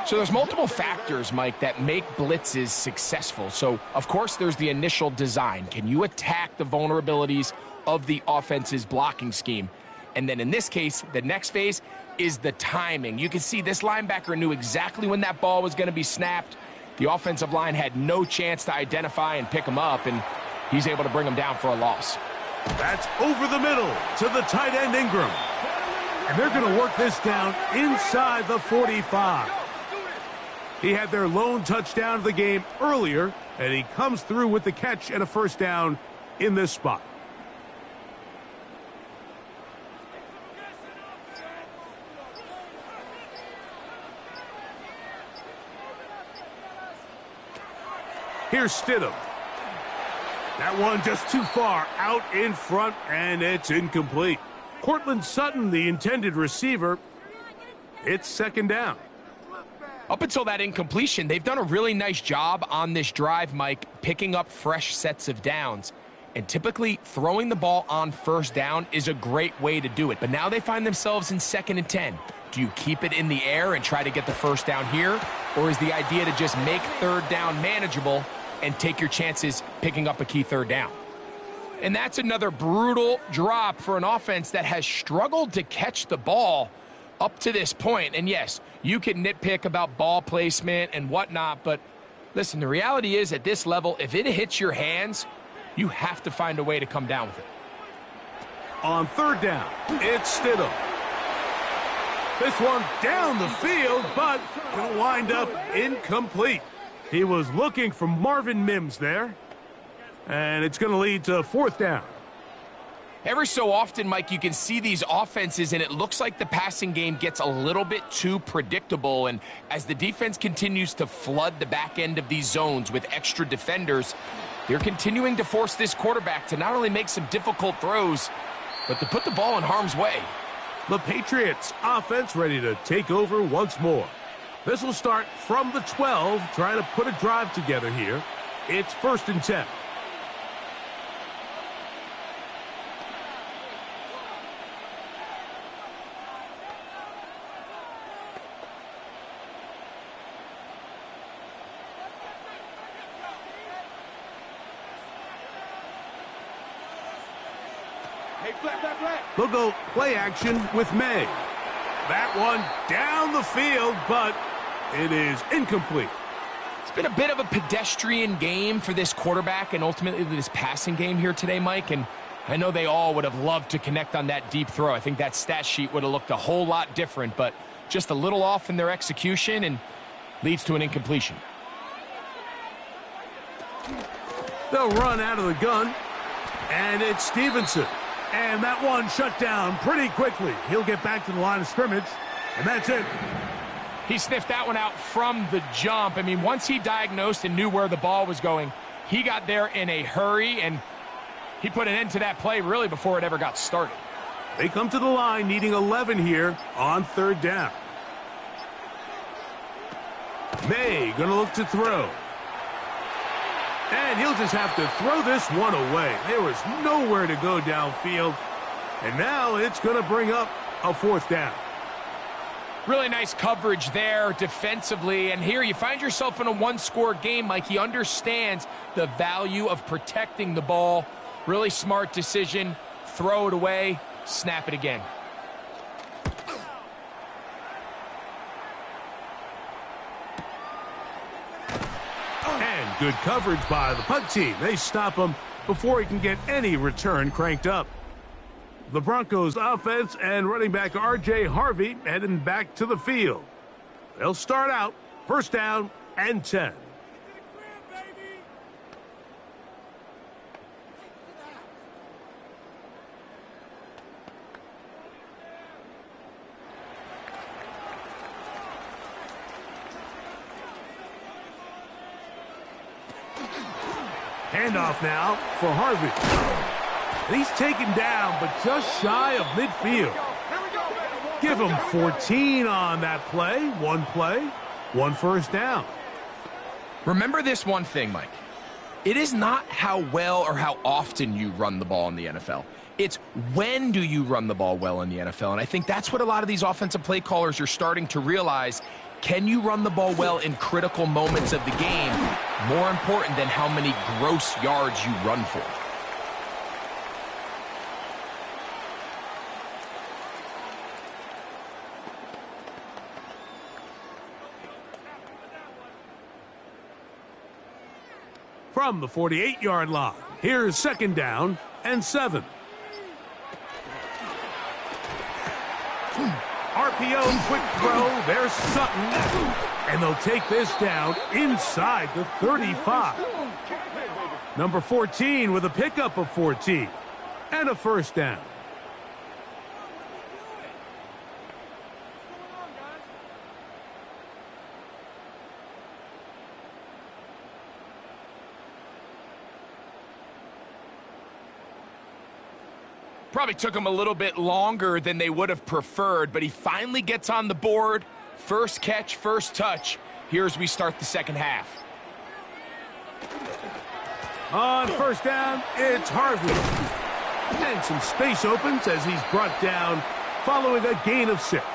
So there's multiple factors, Mike, that make blitzes successful. So, of course, there's the initial design. Can you attack the vulnerabilities of the offense's blocking scheme? And then in this case, the next phase is the timing. You can see this linebacker knew exactly when that ball was going to be snapped. The offensive line had no chance to identify and pick him up, and he's able to bring him down for a loss. That's over the middle to the tight end Ingram. And they're going to work this down inside the 45. He had their lone touchdown of the game earlier, and he comes through with the catch and a first down in this spot. Here's Stidham. That one just too far out in front, and it's incomplete. Cortland Sutton, the intended receiver. It's second down. Up until that incompletion, they've done a really nice job on this drive, Mike, picking up fresh sets of downs. And typically, throwing the ball on first down is a great way to do it. But now they find themselves in 2nd and 10. Do you keep it in the air and try to get the first down here? Or is the idea to just make third down manageable and take your chances picking up a key third down? And that's another brutal drop for an offense that has struggled to catch the ball up to this point. And yes, you can nitpick about ball placement and whatnot, but listen, the reality is at this level, if it hits your hands, you have to find a way to come down with it. On third down, it's Stidham. This one down the field, but going to wind up incomplete. He was looking for Marvin Mims there, and it's going to lead to fourth down. Every so often, Mike, you can see these offenses, and it looks like the passing game gets a little bit too predictable. And as the defense continues to flood the back end of these zones with extra defenders, they're continuing to force this quarterback to not only make some difficult throws, but to put the ball in harm's way. The Patriots offense ready to take over once more. This will start from the 12, trying to put a drive together here. It's 1st and 10. They'll go play action with May. That one down the field, but it is incomplete. It's been a bit of a pedestrian game for this quarterback and ultimately this passing game here today, Mike. And I know they all would have loved to connect on that deep throw. I think that stat sheet would have looked a whole lot different, but just a little off in their execution and leads to an incompletion. They'll run out of the gun, and it's Stevenson. And that one shut down pretty quickly. He'll get back to the line of scrimmage, and that's it. He sniffed that one out from the jump. I mean, once he diagnosed and knew where the ball was going, he got there in a hurry, and he put an end to that play really before it ever got started. They come to the line needing 11 here on third down. May going to look to throw. And he'll just have to throw this one away. There was nowhere to go downfield. And now it's going to bring up a fourth down. Really nice coverage there defensively. And here you find yourself in a one-score game, Mike. He understands the value of protecting the ball. Really smart decision. Throw it away. Snap it again. And good coverage by the punt team. They stop him before he can get any return cranked up. The Broncos offense and running back R.J. Harvey heading back to the field. They'll start out first down and 10. Handoff now for Harvey. And he's taken down, but just shy of midfield. Give him 14 on that play, one first down. Remember this one thing, Mike. It is not how well or how often you run the ball in the NFL. It's when do you run the ball well in the NFL. And I think that's what a lot of these offensive play callers are starting to realize. Can you run the ball well in critical moments of the game? More important than how many gross yards you run for. From the 48-yard line, here's 2nd down and 7. RPO, quick throw, there's Sutton. And they'll take this down inside the 35. Number 14 with a pickup of 14 and a first down. Probably took him a little bit longer than they would have preferred, but he finally gets on the board. First catch, first touch. Here as we start the second half. On first down, it's Harvey. And some space opens as he's brought down following a gain of 6.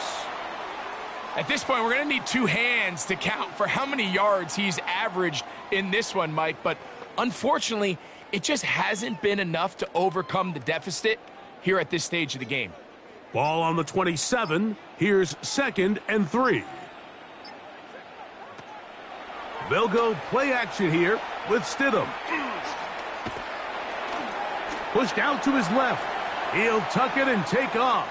At this point, we're going to need 2 hands to count for how many yards he's averaged in this one, Mike. But unfortunately, it just hasn't been enough to overcome the deficit here at this stage of the game. Ball on the 27. Here's 2nd and 3. They'll go play action here with Stidham. Pushed out to his left. He'll tuck it and take off.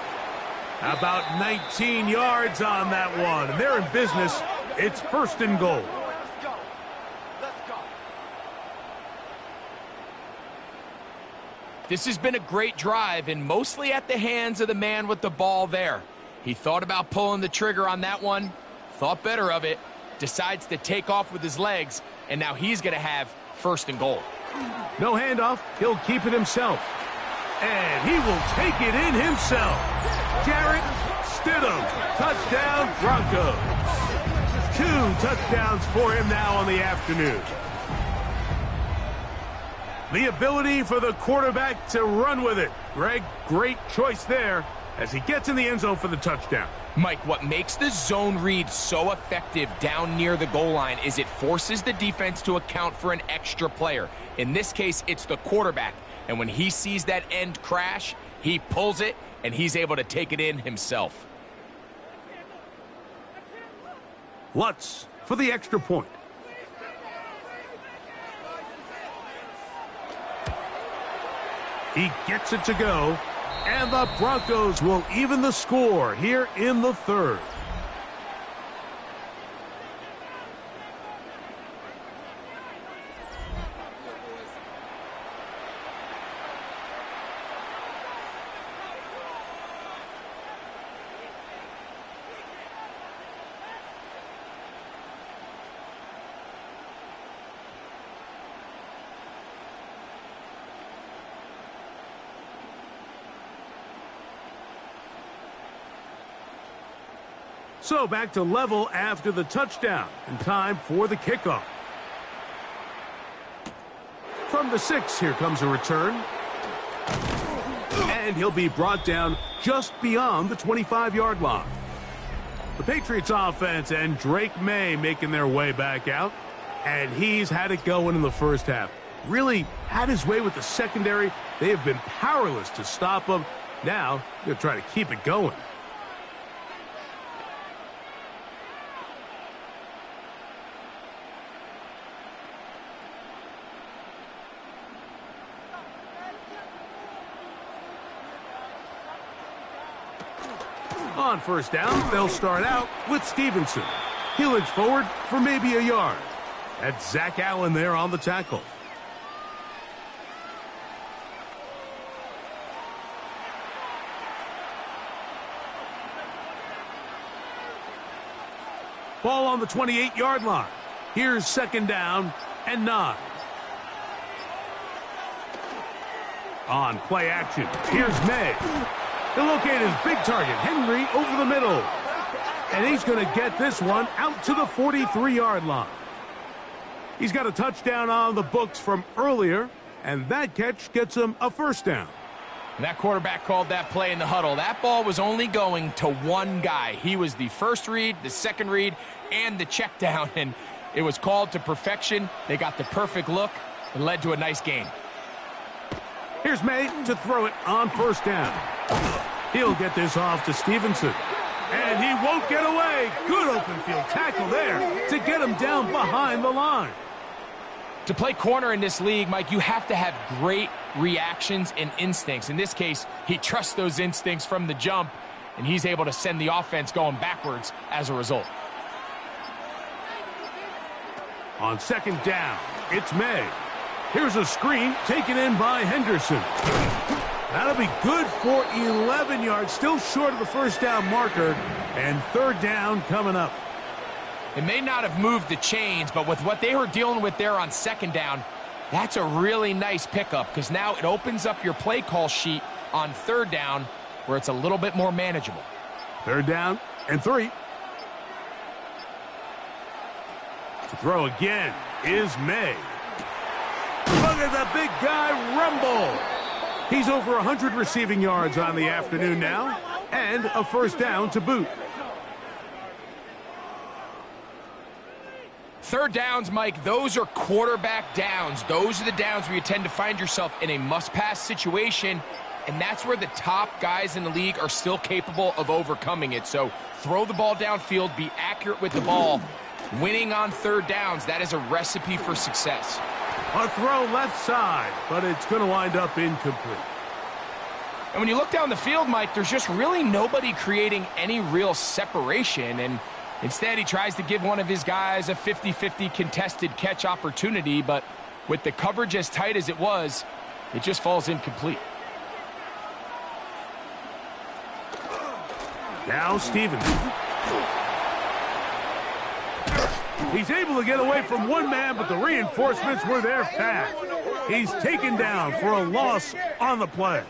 About 19 yards on that one. And they're in business. It's 1st and goal. This has been a great drive, and mostly at the hands of the man with the ball there. He thought about pulling the trigger on that one, thought better of it, decides to take off with his legs, and now he's going to have 1st and goal. No handoff. He'll keep it himself. And he will take it in himself. Jarrett Stidham. Touchdown, Broncos. 2 touchdowns for him now on the afternoon. The ability for the quarterback to run with it. Greg, great choice there as he gets in the end zone for the touchdown. Mike, what makes the zone read so effective down near the goal line is it forces the defense to account for an extra player. In this case, it's the quarterback. And when he sees that end crash, he pulls it, and he's able to take it in himself. Lutz for the extra point. He gets it to go, and the Broncos will even the score here in the 3rd. So back to level after the touchdown, and time for the kickoff. From the 6, here comes a return. And he'll be brought down just beyond the 25-yard line. The Patriots offense and Drake May making their way back out. And he's had it going in the first half. Really had his way with the secondary. They have been powerless to stop him. Now, they'll try to keep it going. On first down, they'll start out with Stevenson. He'll inch forward for maybe a yard. That's Zach Allen there on the tackle. Ball on the 28-yard line. Here's 2nd down and 9. On play action, here's May. He'll locate his big target, Henry, over the middle. And he's going to get this one out to the 43-yard line. He's got a touchdown on the books from earlier, and that catch gets him a first down. That quarterback called that play in the huddle. That ball was only going to one guy. He was the first read, the second read, and the check down, and it was called to perfection. They got the perfect look and led to a nice gain. Here's May to throw it on first down. He'll get this off to Stevenson. And he won't get away. Good open field tackle there to get him down behind the line. To play corner in this league, Mike, you have to have great reactions and instincts. In this case, he trusts those instincts from the jump, and he's able to send the offense going backwards as a result. On second down, it's May. Here's a screen taken in by Henderson. That'll be good for 11 yards, still short of the first down marker, and third down coming up. It may not have moved the chains, but with what they were dealing with there on second down, that's a really nice pickup because now it opens up your play call sheet on third down where it's a little bit more manageable. Third down and 3. To throw again is May. Look at the big guy rumble. He's over 100 receiving yards on the afternoon now, and a first down to boot. Third downs, Mike, those are quarterback downs. Those are the downs where you tend to find yourself in a must-pass situation, and that's where the top guys in the league are still capable of overcoming it. So throw the ball downfield, be accurate with the ball. Winning on third downs, that is a recipe for success. A throw left side, but it's going to wind up incomplete. And when you look down the field, Mike, there's just really nobody creating any real separation, and instead, he tries to give one of his guys a 50-50 contested catch opportunity, but with the coverage as tight as it was, it just falls incomplete. Now Stevens. He's able to get away from one man, but the reinforcements were there fast. He's taken down for a loss on the play.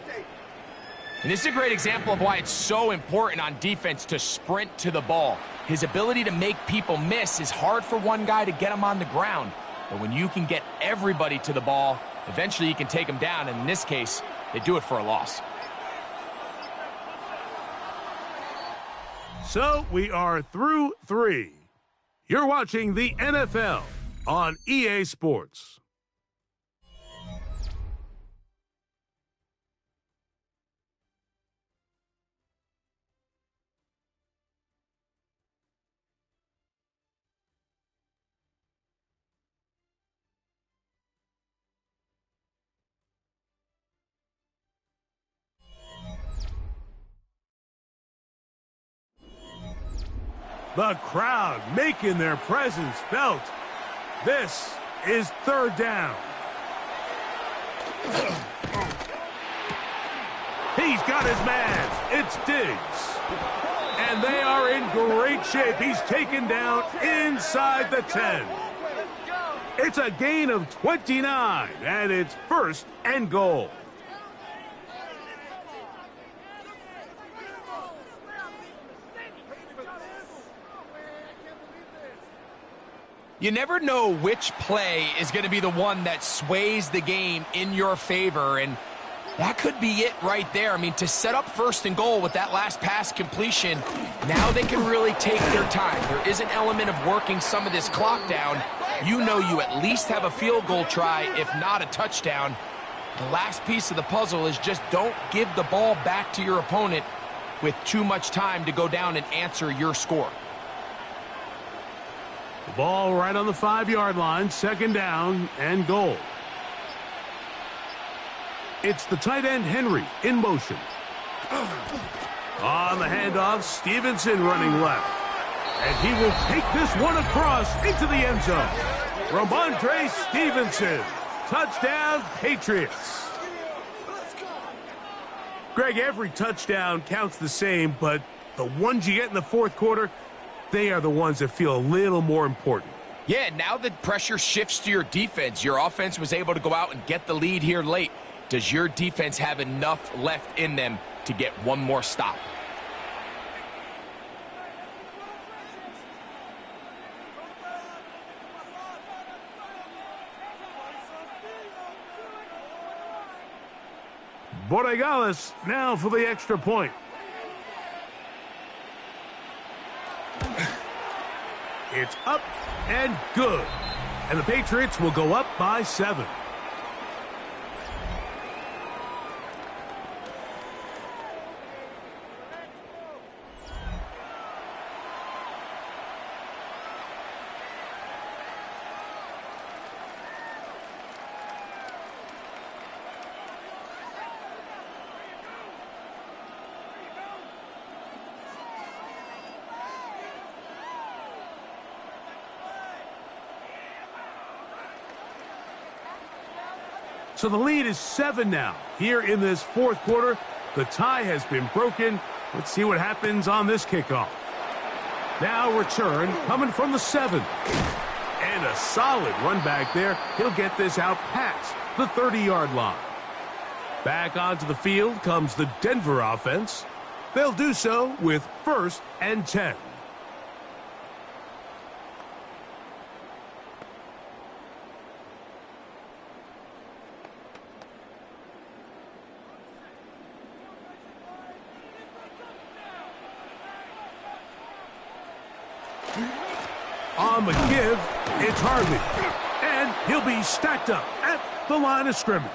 And this is a great example of why it's so important on defense to sprint to the ball. His ability to make people miss is hard for one guy to get him on the ground. But when you can get everybody to the ball, eventually you can take them down. And in this case, they do it for a loss. So we are through 3. You're watching the NFL on EA Sports. The crowd making their presence felt. This is third down. He's got his man. It's Diggs. And they are in great shape. He's taken down inside the 10. It's a gain of 29, and it's first and goal. You never know which play is going to be the one that sways the game in your favor, and that could be it right there. I mean, to set up first and goal with that last pass completion, now they can really take their time. There is an element of working some of this clock down. You know you at least have a field goal try, if not a touchdown. The last piece of the puzzle is just don't give the ball back to your opponent with too much time to go down and answer your score. The ball right on the 5-yard line, second down and goal. It's the tight end Henry in motion. On the handoff, Stevenson running left. And he will take this one across into the end zone. Ramondre Stevenson. Touchdown, Patriots. Greg, every touchdown counts the same, but the ones you get in the fourth quarter, they are the ones that feel a little more important. Yeah, now the pressure shifts to your defense. Your offense was able to go out and get the lead here late. Does your defense have enough left in them to get one more stop? Borregales now for the extra point. It's up and good. And the Patriots will go up by 7. So the lead is 7 now. Here in this fourth quarter, the tie has been broken. Let's see what happens on this kickoff. Now return coming from the 7. And a solid run back there. He'll get this out past the 30-yard line. Back onto the field comes the Denver offense. They'll do so with 1st and 10. On the give, it's Harvey. And he'll be stacked up at the line of scrimmage.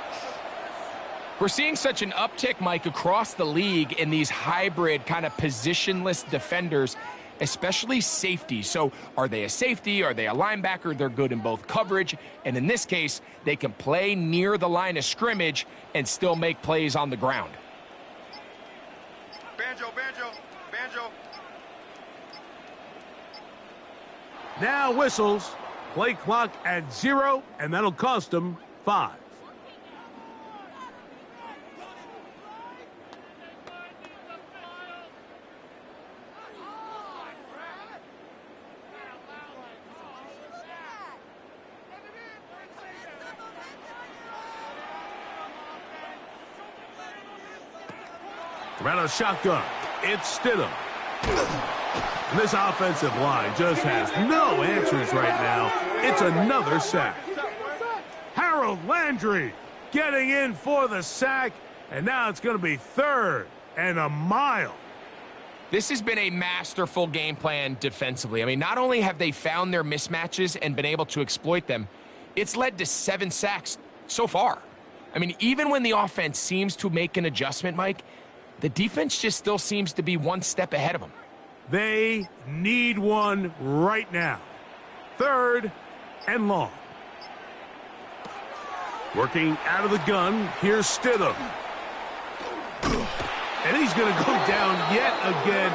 We're seeing such an uptick, Mike, across the league in these hybrid kind of positionless defenders, especially safety. So are they a safety? Are they a linebacker? They're good in both coverage. And in this case, they can play near the line of scrimmage and still make plays on the ground. Banjo. Now whistles. Play clock at 0, and that'll cost them 5. Around a shotgun. It's Stidham. And this offensive line just has no answers right now. It's another sack. Harold Landry getting in for the sack. And now it's going to be 3rd and a mile. This has been a masterful game plan defensively. I mean, not only have they found their mismatches and been able to exploit them, it's led to 7 sacks so far. I mean, even when the offense seems to make an adjustment, Mike, the defense just still seems to be one step ahead of them. They need one right now. 3rd and long. Working out of the gun, here's Stidham. And he's going to go down yet again.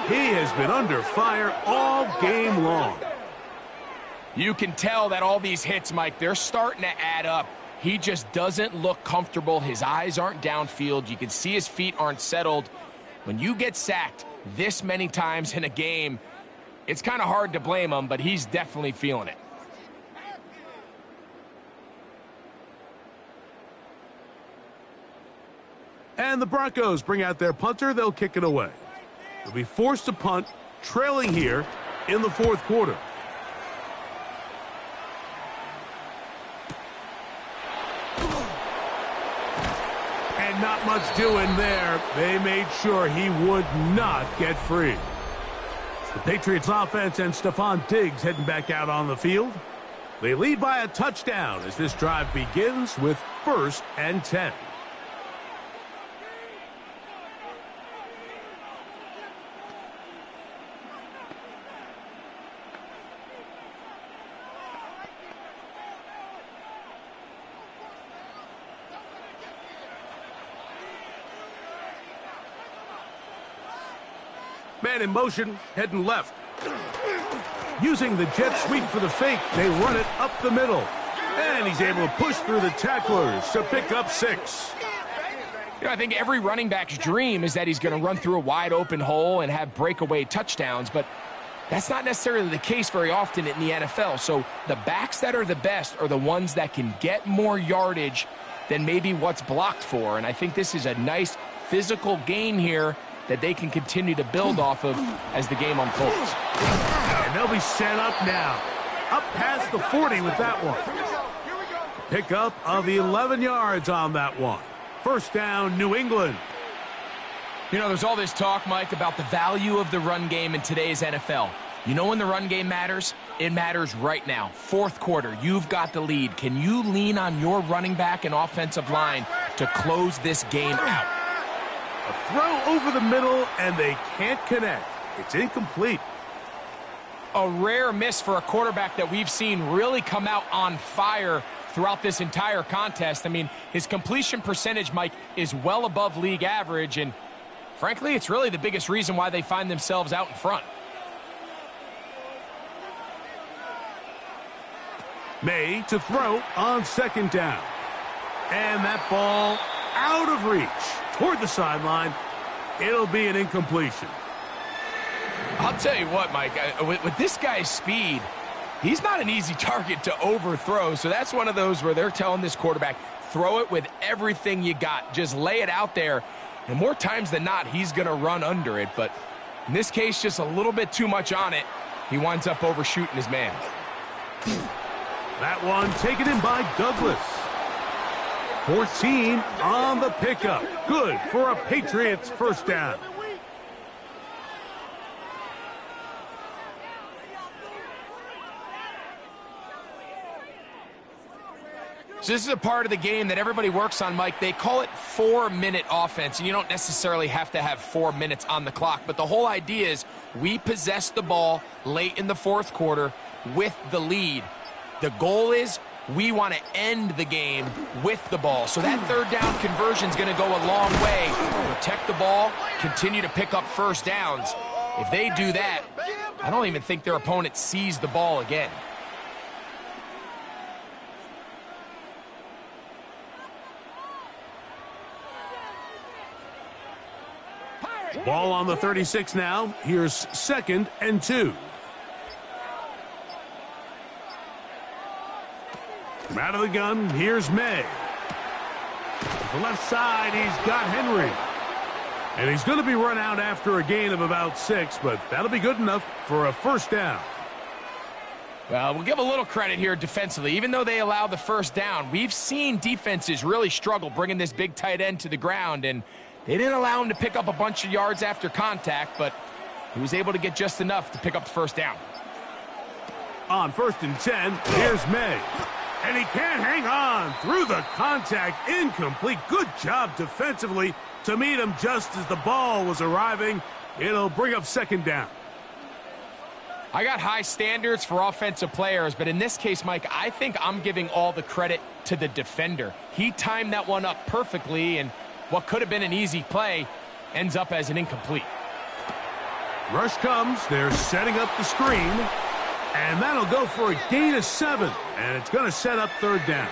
He has been under fire all game long. You can tell that all these hits, Mike, they're starting to add up. He just doesn't look comfortable. His eyes aren't downfield. You can see his feet aren't settled. When you get sacked this many times in a game, it's kind of hard to blame him, but he's definitely feeling it. And the Broncos bring out their punter. They'll kick it away. They'll be forced to punt, trailing here in the fourth quarter. And not much doing there. They made sure he would not get free. The Patriots offense and Stephon Diggs heading back out on the field. They lead by a touchdown as this drive begins with 1st and 10. Man in motion, heading left. Using the jet sweep for the fake, they run it up the middle. And he's able to push through the tacklers to pick up 6. You know, I think every running back's dream is that he's going to run through a wide open hole and have breakaway touchdowns, but that's not necessarily the case very often in the NFL. So the backs that are the best are the ones that can get more yardage than maybe what's blocked for. And I think this is a nice physical game here that they can continue to build off of as the game unfolds. And they'll be set up now. Up past the 40 with that one. Pickup of 11 yards on that one. First down, New England. You know, there's all this talk, Mike, about the value of the run game in today's NFL. You know when the run game matters? It matters right now. Fourth quarter, you've got the lead. Can you lean on your running back and offensive line to close this game out? A throw over the middle, and they can't connect. It's incomplete. A rare miss for a quarterback that we've seen really come out on fire throughout this entire contest. I mean, his completion percentage, Mike, is well above league average, and frankly, it's really the biggest reason why they find themselves out in front. May to throw on second down. And that ball out of reach toward the sideline. It'll be an incompletion. I'll tell you what, Mike, with this guy's speed, he's not an easy target to overthrow. So that's one of those where they're telling this quarterback, throw it with everything you got. Just lay it out there. And more times than not, he's going to run under it. But in this case, just a little bit too much on it. He winds up overshooting his man. That one taken in by Douglas. 14 on the pickup. Good for a Patriots first down. So this is a part of the game that everybody works on, Mike. They call it 4-minute offense, and you don't necessarily have to have 4 minutes on the clock. But the whole idea is we possess the ball late in the fourth quarter with the lead. The goal is we want to end the game with the ball. So that third down conversion is going to go a long way. Protect the ball, continue to pick up first downs. If they do that, I don't even think their opponent sees the ball again. Ball on the 36 now. Here's second and 2. From out of the gun, here's May. To the left side, he's got Henry. And he's going to be run out after a gain of about 6, but that'll be good enough for a first down. Well, we'll give a little credit here defensively. Even though they allow the first down, we've seen defenses really struggle bringing this big tight end to the ground, and they didn't allow him to pick up a bunch of yards after contact, but he was able to get just enough to pick up the first down. On first and 10, here's May. And he can't hang on through the contact. Incomplete. Good job defensively to meet him just as the ball was arriving. It'll bring up second down. I got high standards for offensive players, but in this case, Mike, I think I'm giving all the credit to the defender. He timed that one up perfectly, and what could have been an easy play ends up as an incomplete. Rush comes. They're setting up the screen. And that'll go for a gain of 7. And it's going to set up third down.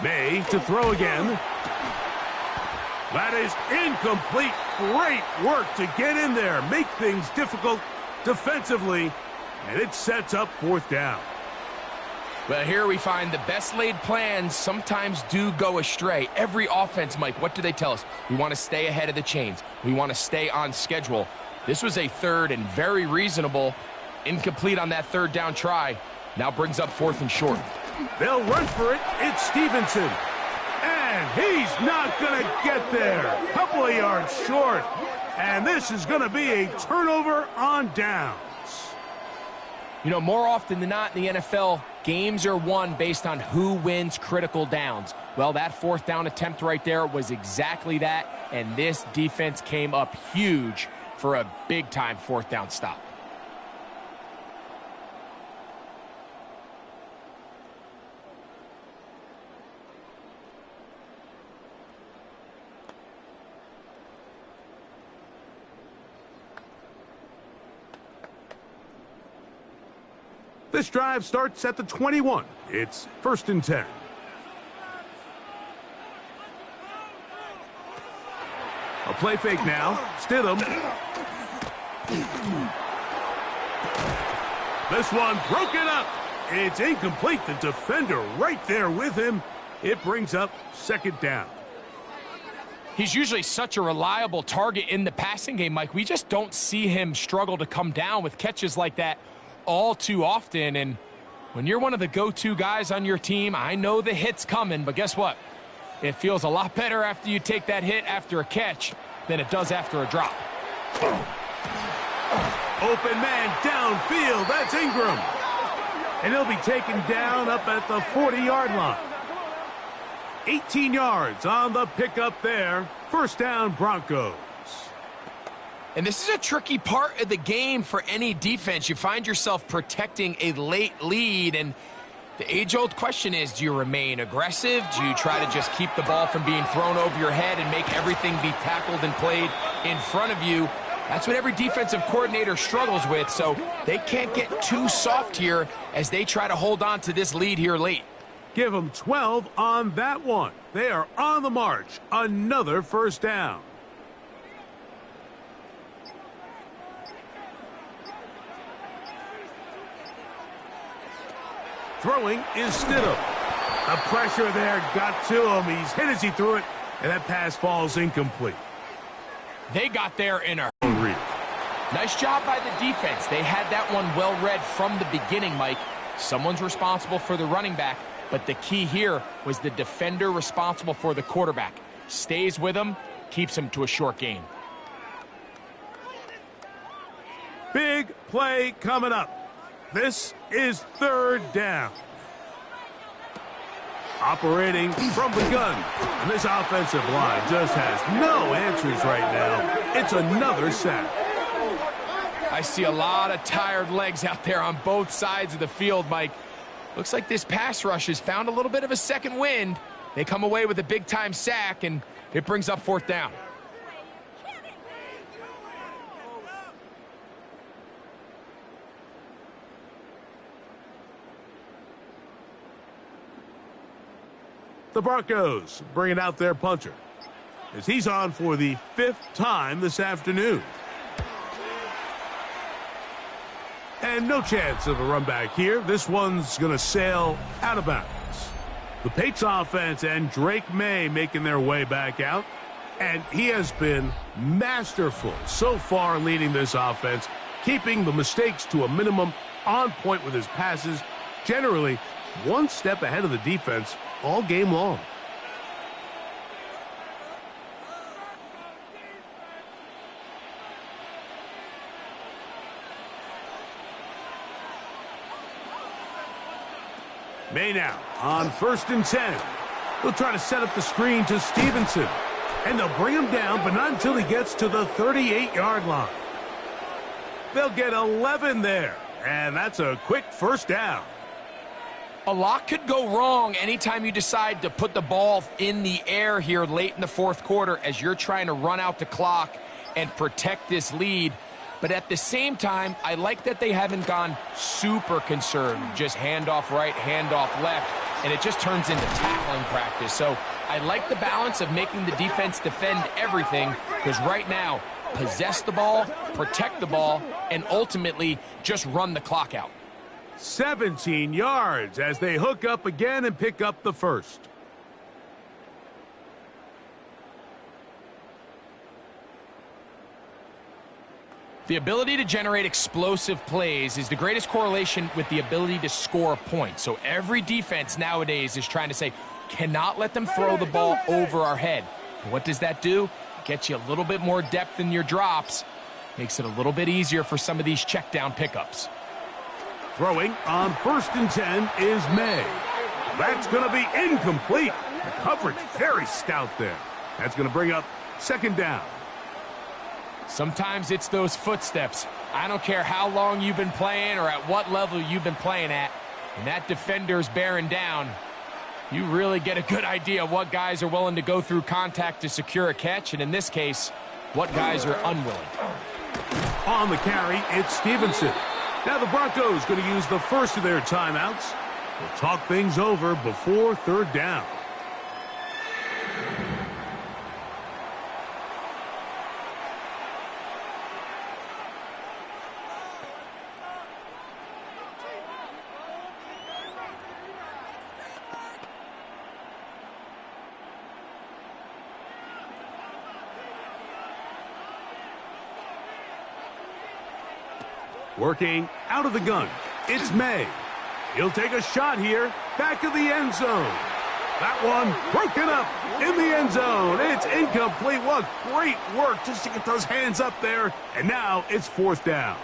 May to throw again. That is incomplete. Great work to get in there, make things difficult defensively, and it sets up fourth down. Well, here we find the best laid plans sometimes do go astray. Every offense, Mike, what do they tell us? We want to stay ahead of the chains. We want to stay on schedule. This was a third and very reasonable. Incomplete on that third down try. Now brings up fourth and short. They'll run for it. It's Stevenson. And he's not going to get there. Couple of yards short. And this is going to be a turnover on downs. You know, more often than not in the NFL, games are won based on who wins critical downs. Well, that fourth down attempt right there was exactly that. And this defense came up huge for a big-time fourth down stop. This drive starts at the 21. It's 1st and 10. A play fake now. Stidham. This one broken up. It's incomplete. The defender right there with him. It brings up 2nd down. He's usually such a reliable target in the passing game, Mike. We just don't see him struggle to come down with catches like that all too often. And when you're one of the go-to guys on your team, I know the hit's coming, but guess what? It feels a lot better after you take that hit after a catch than it does after a drop. Open man downfield. That's Ingram. And he'll be taken down up at the 40-yard line. 18 yards on the pickup there. 1st down, Broncos. And this is a tricky part of the game for any defense. You find yourself protecting a late lead, and the age-old question is, do you remain aggressive? Do you try to just keep the ball from being thrown over your head and make everything be tackled and played in front of you? That's what every defensive coordinator struggles with, so they can't get too soft here as they try to hold on to this lead here late. Give them 12 on that one. They are on the march. Another 1st down. Throwing is Stidham. The pressure there got to him. He's hit as he threw it, and that pass falls incomplete. They got there in a hurry. Nice job by the defense. They had that one well read from the beginning, Mike. Someone's responsible for the running back, but the key here was the defender responsible for the quarterback. Stays with him, keeps him to a short gain. Big play coming up. This is 3rd down. Operating from the gun. And this offensive line just has no answers right now. It's another sack. I see a lot of tired legs out there on both sides of the field, Mike. Looks like this pass rush has found a little bit of a second wind. They come away with a big-time sack, and it brings up 4th down. The Broncos bringing out their punter as he's on for the 5th time this afternoon. And no chance of a run back here. This one's going to sail out of bounds. The Patriots offense and Drake May making their way back out. And he has been masterful so far leading this offense, keeping the mistakes to a minimum, on point with his passes, generally one step ahead of the defense all game long. May now on 1st and 10. They'll try to set up the screen to Stevenson. And they'll bring him down, but not until he gets to the 38-yard line. They'll get 11 there. And that's a quick 1st down. A lot could go wrong anytime you decide to put the ball in the air here late in the 4th quarter as you're trying to run out the clock and protect this lead. But at the same time, I like that they haven't gone super conservative. Just handoff right, handoff left, and it just turns into tackling practice. So I like the balance of making the defense defend everything, because right now, possess the ball, protect the ball, and ultimately just run the clock out. 17 yards as they hook up again and pick up the 1st. The ability to generate explosive plays is the greatest correlation with the ability to score points. So every defense nowadays is trying to say, cannot let them throw the ball over our head. And what does that do? It gets you a little bit more depth in your drops. Makes it a little bit easier for some of these check down pickups. Throwing on 1st and 10 is May. That's going to be incomplete. The coverage very stout there. That's going to bring up 2nd down. Sometimes it's those footsteps. I don't care how long you've been playing or at what level you've been playing at. And that defender's bearing down. You really get a good idea of what guys are willing to go through contact to secure a catch, and in this case, what guys are unwilling. On the carry, it's Stevenson. Now the Broncos going to use the first of their timeouts. They'll talk things over before third down. Working out of the gun, it's May. He'll take a shot here, back of the end zone. That one broken up in the end zone. It's incomplete. What great work just to get those hands up there. And now it's fourth down.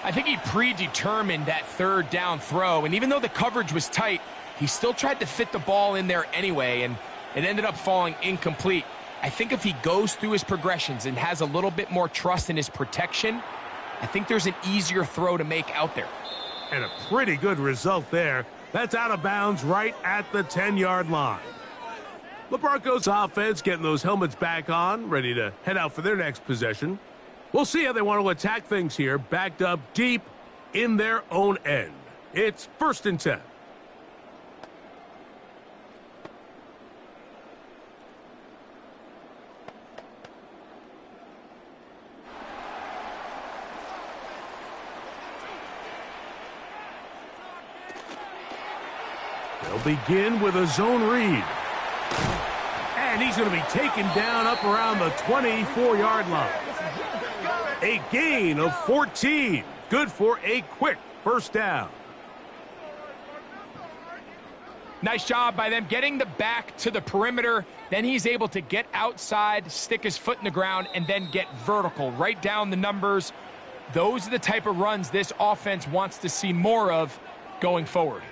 I think he predetermined that third down throw, and even though the coverage was tight, he still tried to fit the ball in there anyway, and it ended up falling incomplete. I think if he goes through his progressions and has a little bit more trust in his protection, I think there's an easier throw to make out there. And a pretty good result there. That's out of bounds right at the 10-yard line. The Broncos offense getting those helmets back on, ready to head out for their next possession. We'll see how they want to attack things here, backed up deep in their own end. It's 1st and 10. They'll begin with a zone read. And he's going to be taken down up around the 24-yard line. A gain of 14. Good for a quick first down. Nice job by them getting the back to the perimeter. Then he's able to get outside, stick his foot in the ground, and then get vertical. Right down the numbers. Those are the type of runs this offense wants to see more of going forward.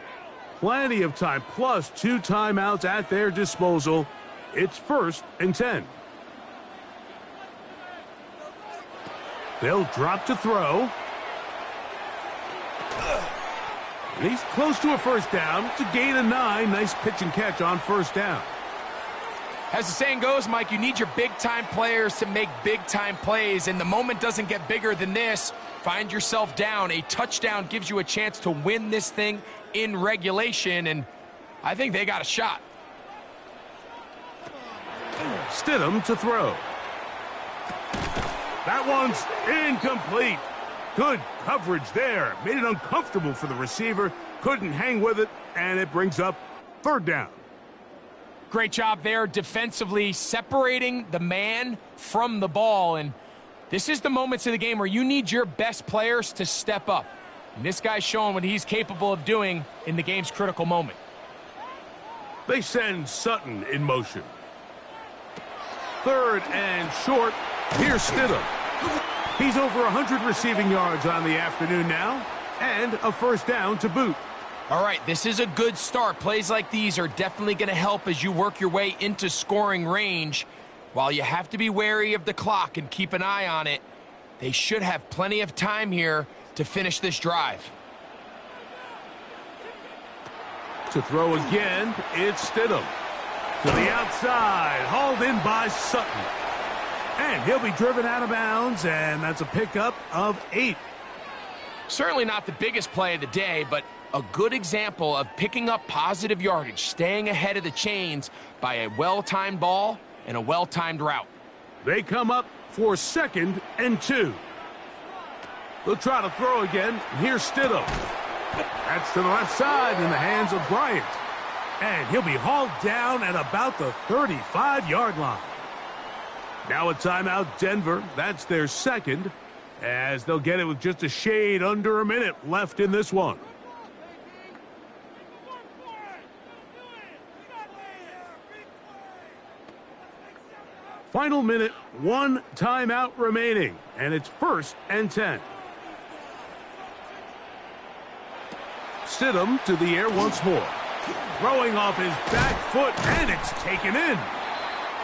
Plenty of time, plus 2 timeouts at their disposal. It's 1st and 10. They'll drop to throw. And he's close to a first down. It's a gain of 9. Nice pitch and catch on first down. As the saying goes, Mike, you need your big-time players to make big-time plays, and the moment doesn't get bigger than this. Find yourself down. A touchdown gives you a chance to win this thing in regulation, and I think they got a shot. Stidham to throw. That one's incomplete. Good coverage there. Made it uncomfortable for the receiver. Couldn't hang with it, and it brings up third down. Great job there defensively, separating the man from the ball. And this is the moments of the game where you need your best players to step up. And this guy's showing what he's capable of doing in the game's critical moment. They send Sutton in motion. 3rd and short. Here's Stidham. He's over 100 receiving yards on the afternoon now, and a first down to boot. All right, this is a good start. Plays like these are definitely going to help as you work your way into scoring range. While you have to be wary of the clock and keep an eye on it, they should have plenty of time here to finish this drive. To throw again, it's Stidham. To the outside, hauled in by Sutton. And he'll be driven out of bounds, and that's a pickup of 8. Certainly not the biggest play of the day, but a good example of picking up positive yardage, staying ahead of the chains by a well-timed ball and a well-timed route. They come up for 2nd and 2. They'll try to throw again. Here's Stidham. That's to the left side in the hands of Bryant. And he'll be hauled down at about the 35-yard line. Now a timeout, Denver. That's their 2nd, as they'll get it with just a shade under a minute left in this one. Final minute, 1 timeout remaining, and it's 1st and 10. Stidham to the air once more. Throwing off his back foot, and it's taken in.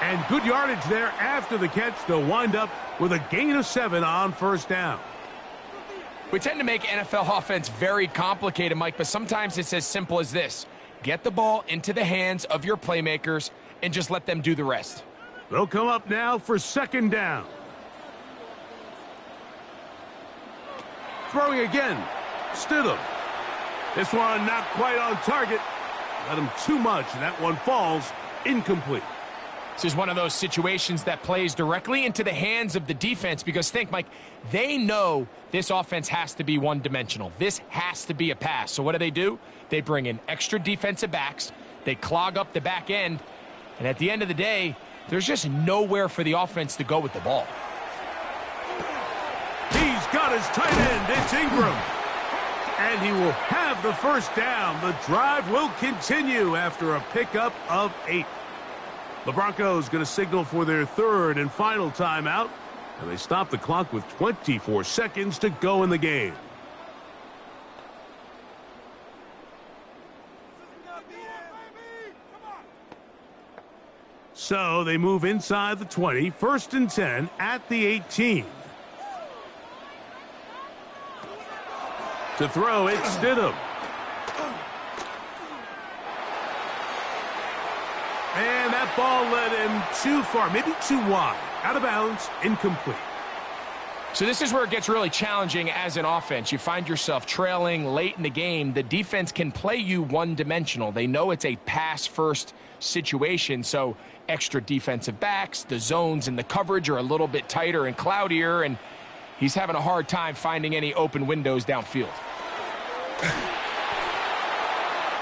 And good yardage there after the catch. They'll wind up with a gain of 7 on first down. We tend to make NFL offense very complicated, Mike, but sometimes it's as simple as this. Get the ball into the hands of your playmakers and just let them do the rest. They'll come up now for 2nd down. Throwing again. Stidham. This one not quite on target. Let him too much, and that one falls incomplete. This is one of those situations that plays directly into the hands of the defense because think, Mike, they know this offense has to be one-dimensional. This has to be a pass. So what do? They bring in extra defensive backs. They clog up the back end. And at the end of the day, there's just nowhere for the offense to go with the ball. He's got his tight end. It's Ingram. And he will have the first down. The drive will continue after a pickup of 8. The Broncos going to signal for their third and final timeout, and they stop the clock with 24 seconds to go in the game. So they move inside the 20, 1st and 10 at the 18. To throw, it's Stidham. And that ball led him too far, maybe too wide. Out of bounds, incomplete. So this is where it gets really challenging as an offense. You find yourself trailing late in the game. The defense can play you one-dimensional. They know it's a pass-first situation, so extra defensive backs, the zones and the coverage are a little bit tighter and cloudier, and he's having a hard time finding any open windows downfield.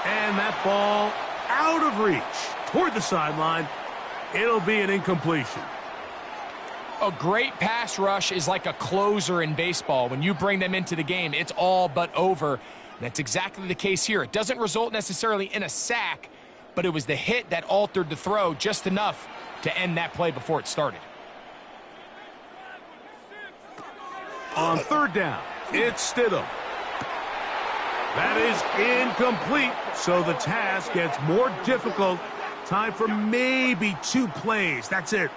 And that ball out of reach. Toward the sideline, it'll be an incompletion. A great pass rush is like a closer in baseball. When you bring them into the game, it's all but over. And that's exactly the case here. It doesn't result necessarily in a sack, but it was the hit that altered the throw just enough to end that play before it started. On 3rd down, it's Stidham. That is incomplete, so the task gets more difficult. Time for maybe 2 plays. That's it.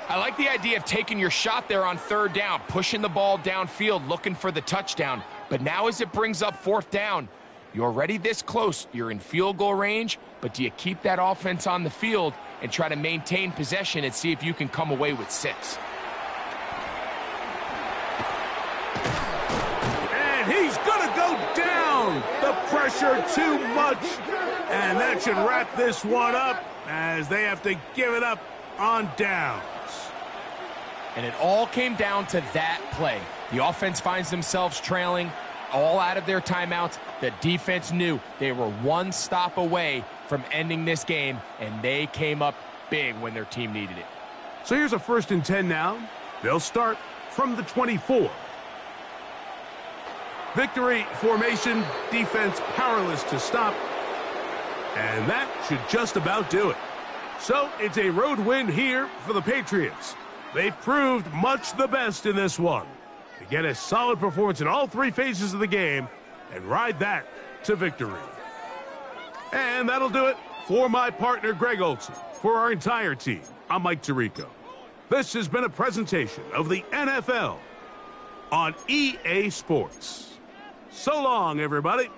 I like the idea of taking your shot there on 3rd down, pushing the ball downfield, looking for the touchdown. But now as it brings up 4th down, you're already this close. You're in field goal range, but do you keep that offense on the field and try to maintain possession and see if you can come away with 6? And he's going to go down. The pressure too much. And that should wrap this one up as they have to give it up on downs. And it all came down to that play. The offense finds themselves trailing, all out of their timeouts. The defense knew they were one stop away from ending this game, and they came up big when their team needed it. So here's a 1st and 10 now. They'll start from the 24. Victory formation, defense powerless to stop. And that should just about do it. So it's a road win here for the Patriots. They proved much the best in this one. They get a solid performance in all 3 phases of the game and ride that to victory. And that'll do it for my partner, Greg Olson. For our entire team, I'm Mike Tirico. This has been a presentation of the NFL on EA Sports. So long, everybody.